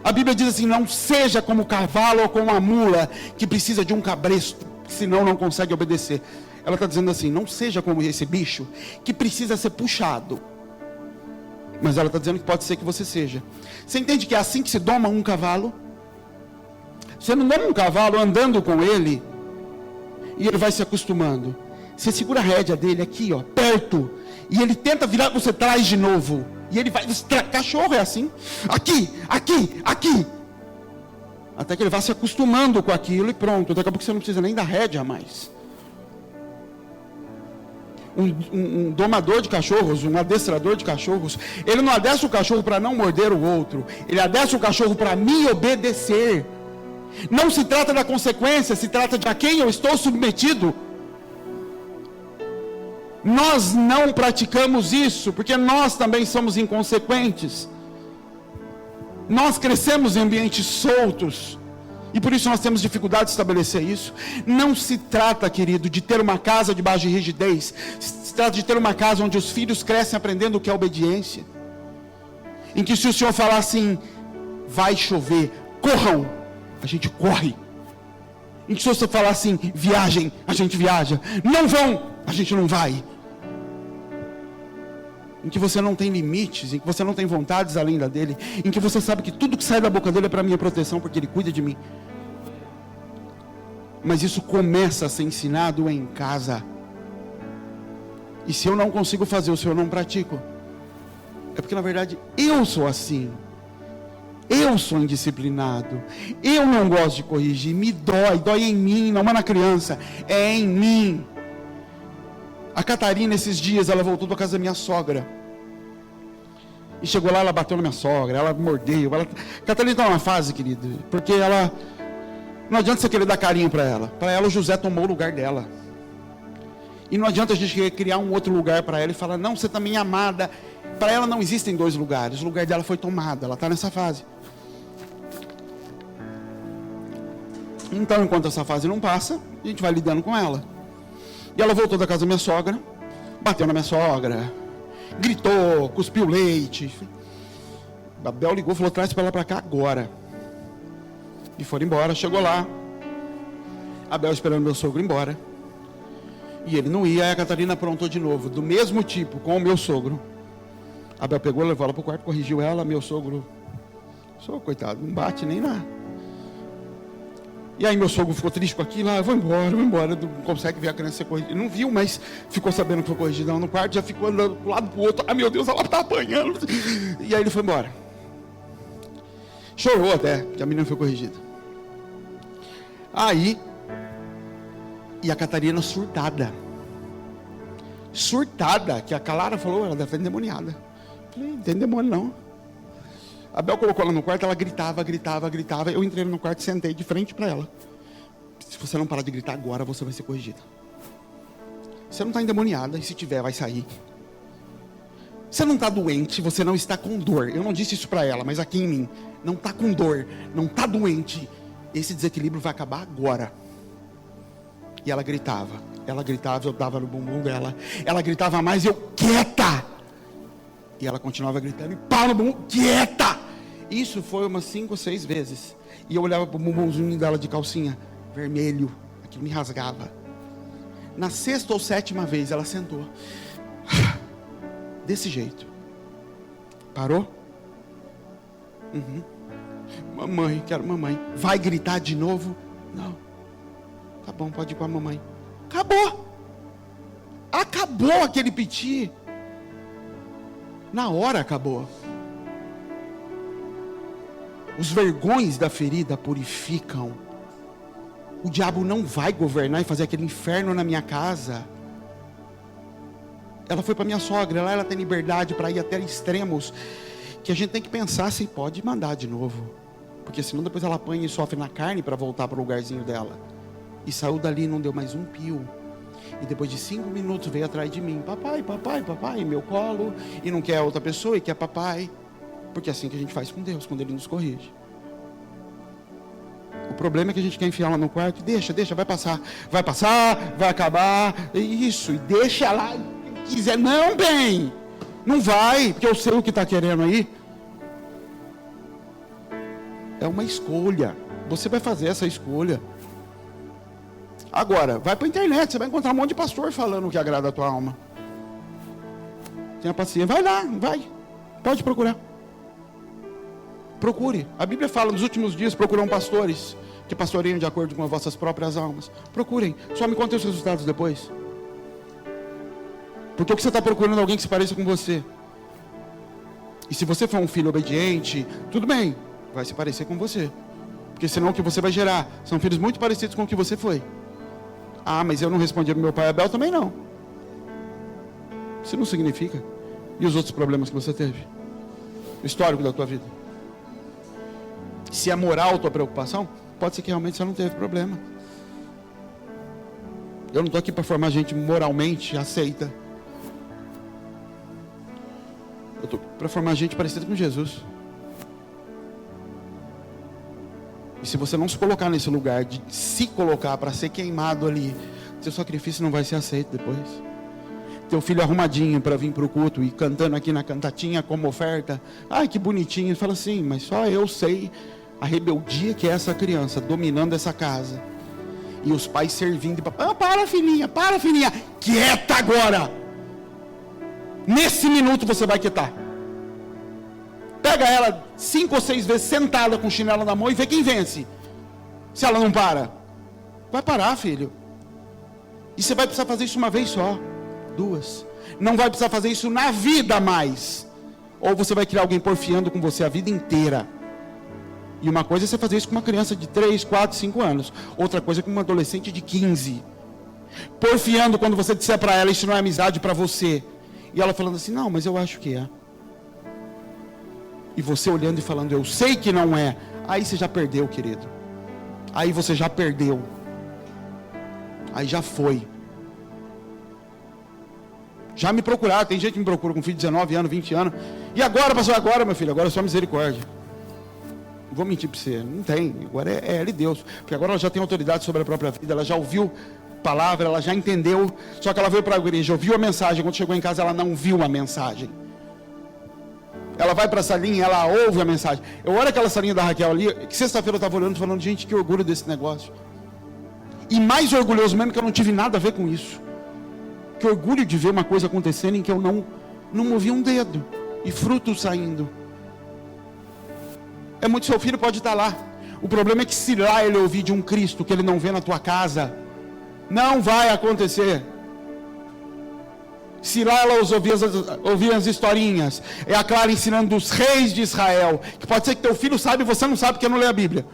A Bíblia diz assim, não seja como o cavalo ou como a mula, que precisa de um cabresto, senão não consegue obedecer. Ela está dizendo assim, não seja como esse bicho, que precisa ser puxado. Mas ela está dizendo que pode ser que você seja. Você entende que é assim que se doma um cavalo? Você não doma um cavalo andando com ele, e ele vai se acostumando. Você segura a rédea dele aqui, ó, perto, e ele tenta virar, você traz de novo, e ele vai, cachorro é assim, aqui, até que ele vai se acostumando com aquilo e pronto, daqui a pouco você não precisa nem da rédea mais. Um domador de cachorros, um adestrador de cachorros, ele não adestra o cachorro para não morder o outro, ele adestra o cachorro para me obedecer. Não se trata da consequência, se trata de a quem eu estou submetido. Nós não praticamos isso, porque nós também somos inconsequentes. Nós crescemos em ambientes soltos, e por isso nós temos dificuldade de estabelecer isso. Não se trata, querido, de ter uma casa debaixo de rigidez. Se trata de ter uma casa onde os filhos crescem aprendendo o que é obediência. Em que se o Senhor falar assim, vai chover, corram, a gente corre. Em que se você falar assim, viajem, a gente viaja. Não vão, a gente não vai. Em que você não tem limites, em que você não tem vontades além da dele, em que você sabe que tudo que sai da boca dele é para minha proteção, porque ele cuida de mim. Mas isso começa a ser ensinado em casa. E se eu não consigo fazer, o Senhor não pratico, é porque na verdade eu sou assim. Eu sou indisciplinado. Eu não gosto de corrigir. Me dói em mim, não é na criança, é em mim. A Catarina, esses dias, ela voltou da casa da minha sogra. E chegou lá, ela bateu na minha sogra, ela mordeu. Catarina está numa fase, querido, porque ela... Não adianta você querer dar carinho para ela. Para ela, o José tomou o lugar dela. E não adianta a gente querer criar um outro lugar para ela e falar, não, você também é amada. Para ela não existem 2 lugares. O lugar dela foi tomado, ela está nessa fase. Então, enquanto essa fase não passa, a gente vai lidando com ela. E ela voltou da casa da minha sogra, bateu na minha sogra, gritou, cuspiu leite. Babel ligou, falou, traz para ela para cá agora. E foram embora, chegou lá. Abel esperando meu sogro ir embora. E ele não ia, aí a Catarina aprontou de novo, do mesmo tipo, com o meu sogro. Abel pegou, levou ela para o quarto, corrigiu ela, meu sogro, coitado, não bate nem nada. E aí meu sogro ficou triste com aquilo, vou embora, não consegue ver a criança ser corrigida. Não viu, mas ficou sabendo que foi corrigida no quarto, já ficou andando para um lado para o outro, meu Deus, ela está apanhando. E aí ele foi embora. Chorou até, que a menina foi corrigida. Aí, e a Catarina surtada, que a Calara falou, ela deve estar endemoniada. Falei, não tem demônio não. A Bel colocou ela no quarto, ela gritava. Eu entrei no quarto e sentei de frente para ela. Se você não parar de gritar agora, você vai ser corrigida. Você não está endemoniada, e se tiver, vai sair. Você não está doente, você não está com dor. Eu não disse isso para ela, mas aqui em mim. Não está com dor, não está doente. Esse desequilíbrio vai acabar agora. E ela gritava, eu dava no bumbum dela. Ela gritava mais, eu, quieta! E ela continuava gritando, e pau no bumbum, quieta! Isso foi umas 5 ou 6 vezes. E eu olhava para o bumbumzinho dela de calcinha, vermelho. Aquilo me rasgava. Na 6ª ou 7ª vez, ela sentou. Desse jeito. Parou? Mamãe, quero mamãe. Vai gritar de novo? Não. Tá bom, pode ir com a mamãe. Acabou. Acabou aquele piti. Na hora acabou. Os vergões da ferida purificam. O diabo não vai governar e fazer aquele inferno na minha casa. Ela foi para minha sogra, lá ela tem liberdade para ir até extremos, que a gente tem que pensar se pode mandar de novo. Porque senão depois ela apanha e sofre na carne para voltar para o lugarzinho dela. E saiu dali e não deu mais um pio. E depois de 5 minutos veio atrás de mim. Papai, papai, papai, em meu colo. E não quer outra pessoa e quer papai. Porque é assim que a gente faz com Deus, quando Ele nos corrige. O problema é que a gente quer enfiar ela no quarto e deixa, vai passar, vai acabar. Isso, e deixa lá. Se quiser, não, bem. Não vai, porque eu sei o que está querendo aí. É uma escolha. Você vai fazer essa escolha. Agora, vai para a internet, você vai encontrar um monte de pastor falando o que agrada a tua alma. Tenha paciência, vai lá, vai. Pode procurar. Procure. A Bíblia fala, nos últimos dias procurarão pastores que pastoreiam de acordo com as vossas próprias almas. Procurem. Só me contem os resultados depois. Porque o que você está procurando é alguém que se pareça com você. E se você for um filho obediente, tudo bem, vai se parecer com você. Porque senão o que você vai gerar são filhos muito parecidos com o que você foi. Ah, mas eu não respondi ao meu pai Abel, também não. Isso não significa. E os outros problemas que você teve? O histórico da tua vida. Se é moral a tua preocupação, pode ser que realmente você não teve problema. Eu não estou aqui para formar gente moralmente aceita. Eu estou para formar gente parecida com Jesus. E se você não se colocar nesse lugar de se colocar para ser queimado ali, seu sacrifício não vai ser aceito depois. Teu filho arrumadinho para vir para o culto e cantando aqui na cantatinha como oferta. Ai, que bonitinho. Ele fala assim, mas só eu sei a rebeldia que é essa criança dominando essa casa. E os pais servindo. Para filhinha, quieta agora. Nesse minuto você vai quietar. Pega ela 5 ou 6 vezes sentada com o chinelo na mão e vê quem vence. Se ela não para. Vai parar, filho. E você vai precisar fazer isso uma vez só. 2. Não vai precisar fazer isso na vida mais. Ou você vai criar alguém porfiando com você a vida inteira. E uma coisa é você fazer isso com uma criança de 3, 4, 5 anos. Outra coisa é com uma adolescente de 15. Porfiando quando você disser para ela, isso não é amizade para você. E ela falando assim, não, mas eu acho que é. E você olhando e falando, eu sei que não é. Aí você já perdeu, querido. Aí você já perdeu. Aí já foi. Já me procuraram, tem gente que me procura com filho de 19 anos, 20 anos. E agora, pastor, agora, meu filho, agora é só misericórdia. Não vou mentir para você, não tem. Agora é ela e Deus. Porque agora ela já tem autoridade sobre a própria vida, ela já ouviu palavra, ela já entendeu. Só que ela veio para a igreja, ouviu a mensagem. Quando chegou em casa, ela não viu a mensagem. Ela vai para a salinha, ela ouve a mensagem. Eu olho aquela salinha da Raquel ali, que sexta-feira eu estava olhando, falando, gente, que orgulho desse negócio. E mais orgulhoso mesmo que eu não tive nada a ver com isso. Que orgulho de ver uma coisa acontecendo em que eu não movi um dedo. E fruto saindo. É muito, seu filho pode estar lá. O problema é que se lá ele ouvir de um Cristo que ele não vê na tua casa, não vai acontecer. Se lá ela ouvia as historinhas, é a Clara ensinando dos reis de Israel, que pode ser que teu filho saiba e você não sabe porque não lê a Bíblia.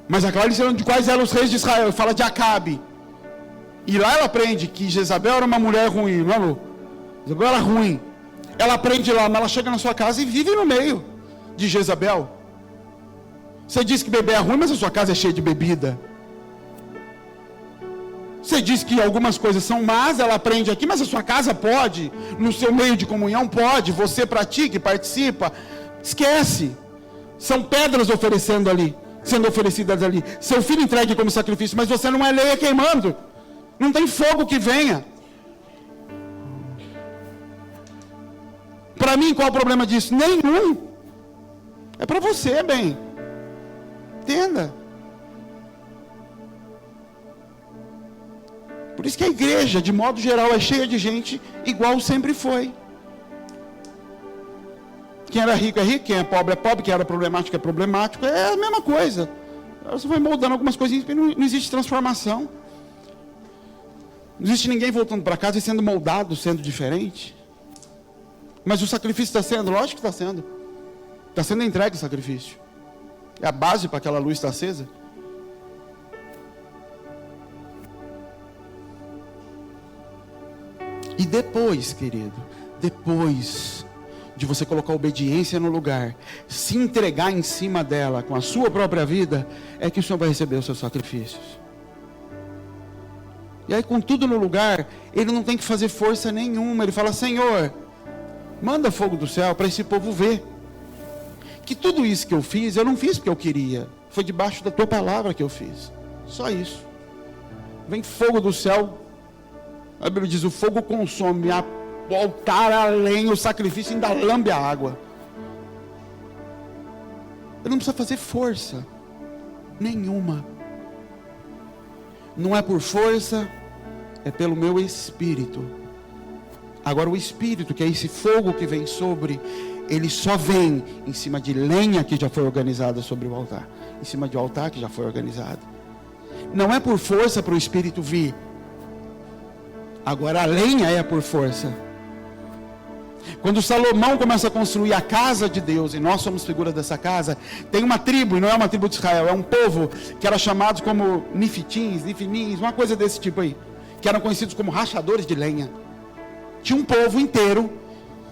Mas a Clara ensinando de quais eram os reis de Israel, fala de Acabe. E lá ela aprende que Jezabel era uma mulher ruim, não é, Lu? Jezabel era ruim. Ela aprende lá, mas ela chega na sua casa e vive no meio de Jezabel. Você diz que beber é ruim, mas a sua casa é cheia de bebida. Você diz que algumas coisas são más, ela aprende aqui, mas a sua casa pode, no seu meio de comunhão pode, você pratica e participa. Esquece. São pedras oferecendo ali, sendo oferecidas ali. Seu filho entregue como sacrifício, mas você não é lenha queimando. Não tem fogo que venha. Para mim, qual é o problema disso? Nenhum. É para você, bem. Entenda. Por isso que a igreja, de modo geral, é cheia de gente igual sempre foi. Quem era rico é rico, quem é pobre, quem era problemático é problemático, é a mesma coisa. Você vai moldando algumas coisinhas, não existe transformação. Não existe ninguém voltando para casa e sendo moldado, sendo diferente. Mas o sacrifício está sendo? Lógico que está sendo. Está sendo entregue o sacrifício. É a base para aquela luz estar acesa. E depois, querido, depois de você colocar a obediência no lugar, se entregar em cima dela com a sua própria vida, é que o Senhor vai receber os seus sacrifícios. E aí, com tudo no lugar, ele não tem que fazer força nenhuma. Ele fala: Senhor, manda fogo do céu para esse povo ver que tudo isso que eu fiz, eu não fiz porque eu queria, foi debaixo da tua palavra que eu fiz. Só isso. Vem fogo do céu. A Bíblia diz: o fogo consome o altar, a lenha, o sacrifício, ainda lambe a água. Ele não precisa fazer força nenhuma. Não é por força, é pelo meu espírito. Agora o espírito, que é esse fogo que vem sobre, ele só vem em cima de lenha que já foi organizada sobre o altar, em cima de um altar que já foi organizado. Não é por força para o espírito vir. Agora a lenha é por força. Quando Salomão começa a construir a casa de Deus, e nós somos figuras dessa casa, tem uma tribo, e não é uma tribo de Israel, é um povo que era chamado como Nifitins, uma coisa desse tipo aí, que eram conhecidos como rachadores de lenha. Tinha um povo inteiro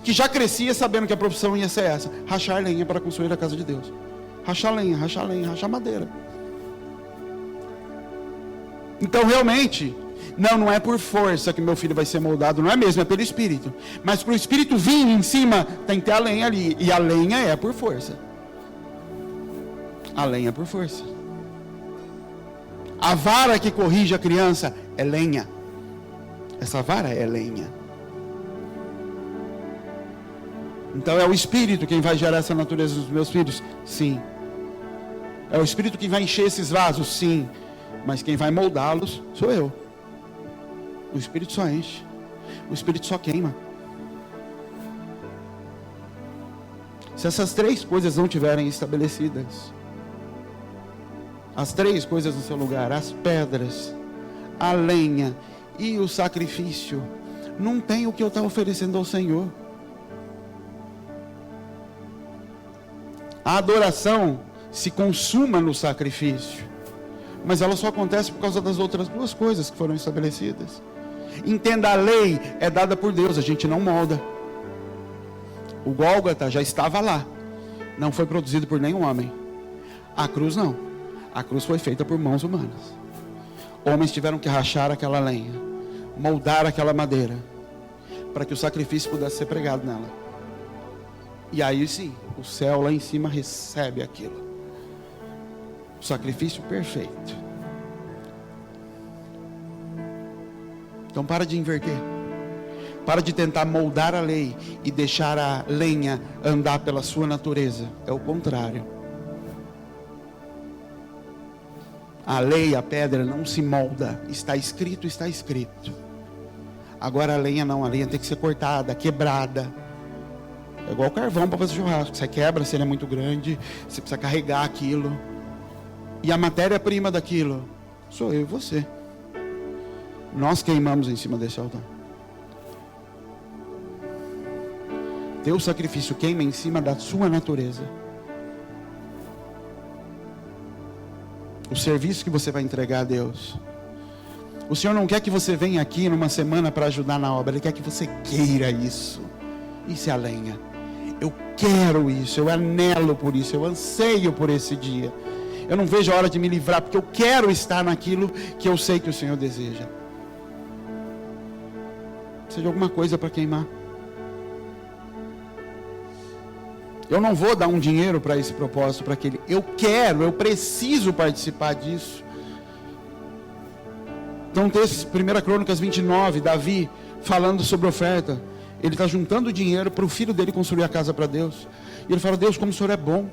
que já crescia sabendo que a profissão ia ser essa: rachar lenha para construir a casa de Deus. Rachar lenha, rachar madeira. Então realmente, não é por força que meu filho vai ser moldado, não é mesmo, é pelo Espírito. Mas para o Espírito vir em cima, tem que ter a lenha ali, e a lenha é por força. A lenha é por força. A vara que corrige a criança é lenha. Essa vara é lenha. Então é o Espírito quem vai gerar essa natureza dos meus filhos? Sim. É o Espírito que vai encher esses vasos? Sim. Mas quem vai moldá-los sou eu. O Espírito só enche. O Espírito só queima. Se essas três coisas não tiverem estabelecidas, as três coisas no seu lugar, as pedras, a lenha e o sacrifício, não tem o que eu estou oferecendo ao Senhor. A adoração se consuma no sacrifício, mas ela só acontece por causa das outras duas coisas que foram estabelecidas. Entenda, a lei é dada por Deus, a gente não molda. O Gólgota já estava lá, não foi produzido por nenhum homem. A cruz não, a cruz foi feita por mãos humanas. Homens tiveram que rachar aquela lenha, moldar aquela madeira, para que o sacrifício pudesse ser pregado nela. E aí sim, o céu lá em cima recebe aquilo. O sacrifício perfeito. Então para de inverter. Para de tentar moldar a lei e deixar a lenha andar pela sua natureza. É o contrário. A lei, a pedra não se molda. Está escrito, está escrito. Agora a lenha não, a lenha tem que ser cortada, quebrada. É igual carvão para fazer churrasco. Você quebra, se ele é muito grande, você precisa carregar aquilo. E a matéria-prima daquilo sou eu e você. Nós queimamos em cima desse altar. Teu sacrifício queima em cima da sua natureza. O serviço que você vai entregar a Deus. O Senhor não quer que você venha aqui numa semana para ajudar na obra. Ele quer que você queira isso. Isso é a lenha. Eu quero isso, eu anelo por isso, eu anseio por esse dia. Eu não vejo a hora de me livrar, porque eu quero estar naquilo que eu sei que o Senhor deseja. Precisa de alguma coisa para queimar. Eu não vou dar um dinheiro para esse propósito, para aquele. Eu preciso participar disso. Então, texto 1 Crônicas 29, Davi falando sobre oferta. Ele está juntando dinheiro para o filho dele construir a casa para Deus. E ele fala: Deus, como o Senhor é bom.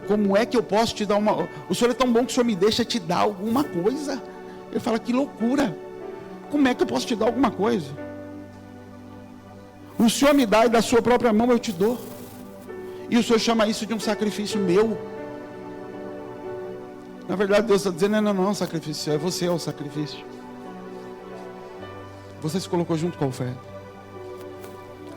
Como é que eu posso te dar uma... O Senhor é tão bom que o Senhor me deixa te dar alguma coisa. Ele fala: que loucura. Como é que eu posso te dar alguma coisa? O Senhor me dá e da sua própria mão eu te dou. E o Senhor chama isso de um sacrifício meu. Na verdade, Deus está dizendo: não é um sacrifício, é você, é o sacrifício. Você se colocou junto com a oferta.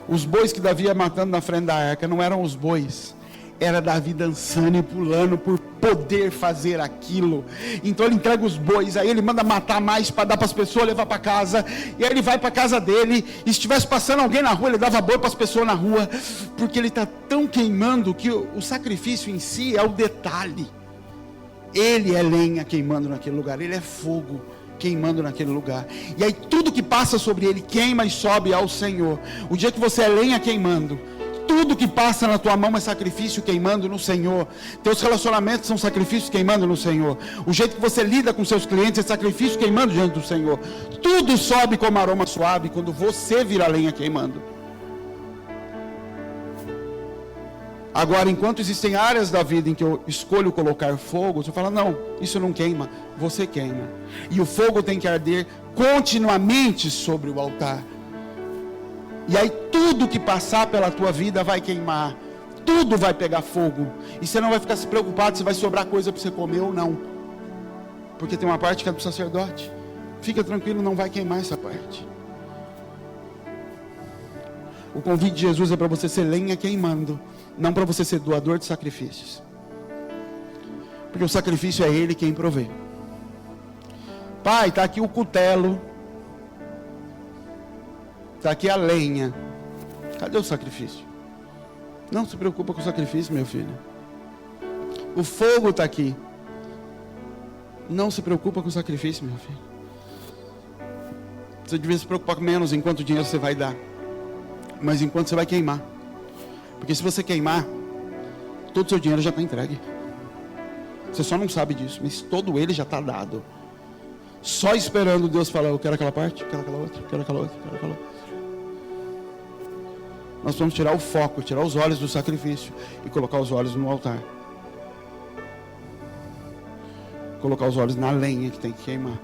Os bois que Davi ia matando na frente da arca não eram os bois, era Davi dançando e pulando por poder fazer aquilo. Então ele entrega os bois, aí ele manda matar mais para dar para as pessoas, levar para casa. E aí ele vai para a casa dele, e se estivesse passando alguém na rua, ele dava boi para as pessoas na rua, porque ele está tão queimando que o sacrifício em si é o detalhe. Ele é lenha queimando naquele lugar, ele é fogo queimando naquele lugar. E aí tudo que passa sobre ele queima e sobe ao Senhor. O dia que você é lenha queimando, tudo que passa na tua mão é sacrifício queimando no Senhor. Teus relacionamentos são sacrifícios queimando no Senhor. O jeito que você lida com seus clientes é sacrifício queimando diante do Senhor. Tudo sobe como aroma suave quando você vira lenha queimando. Agora, enquanto existem áreas da vida em que eu escolho colocar fogo, você fala: não, isso não queima, você queima. E o fogo tem que arder continuamente sobre o altar. E aí tudo que passar pela tua vida vai queimar. Tudo vai pegar fogo. E você não vai ficar se preocupado se vai sobrar coisa para você comer ou não. Porque tem uma parte que é do sacerdote. Fica tranquilo, não vai queimar essa parte. O convite de Jesus é para você ser lenha queimando, não para você ser doador de sacrifícios. Porque o sacrifício é Ele quem provê. Pai, está aqui o cutelo. Está aqui a lenha. Cadê o sacrifício? Não se preocupa com o sacrifício, meu filho. O fogo está aqui. Não se preocupa com o sacrifício, meu filho. Você devia se preocupar menos em quanto dinheiro você vai dar, mas enquanto você vai queimar. Porque se você queimar, todo o seu dinheiro já está entregue. Você só não sabe disso, mas todo ele já está dado. Só esperando Deus falar: eu quero aquela parte, eu quero aquela outra, eu quero aquela outra, eu quero aquela outra. Nós vamos tirar o foco, tirar os olhos do sacrifício e colocar os olhos no altar. Colocar os olhos na lenha que tem que queimar.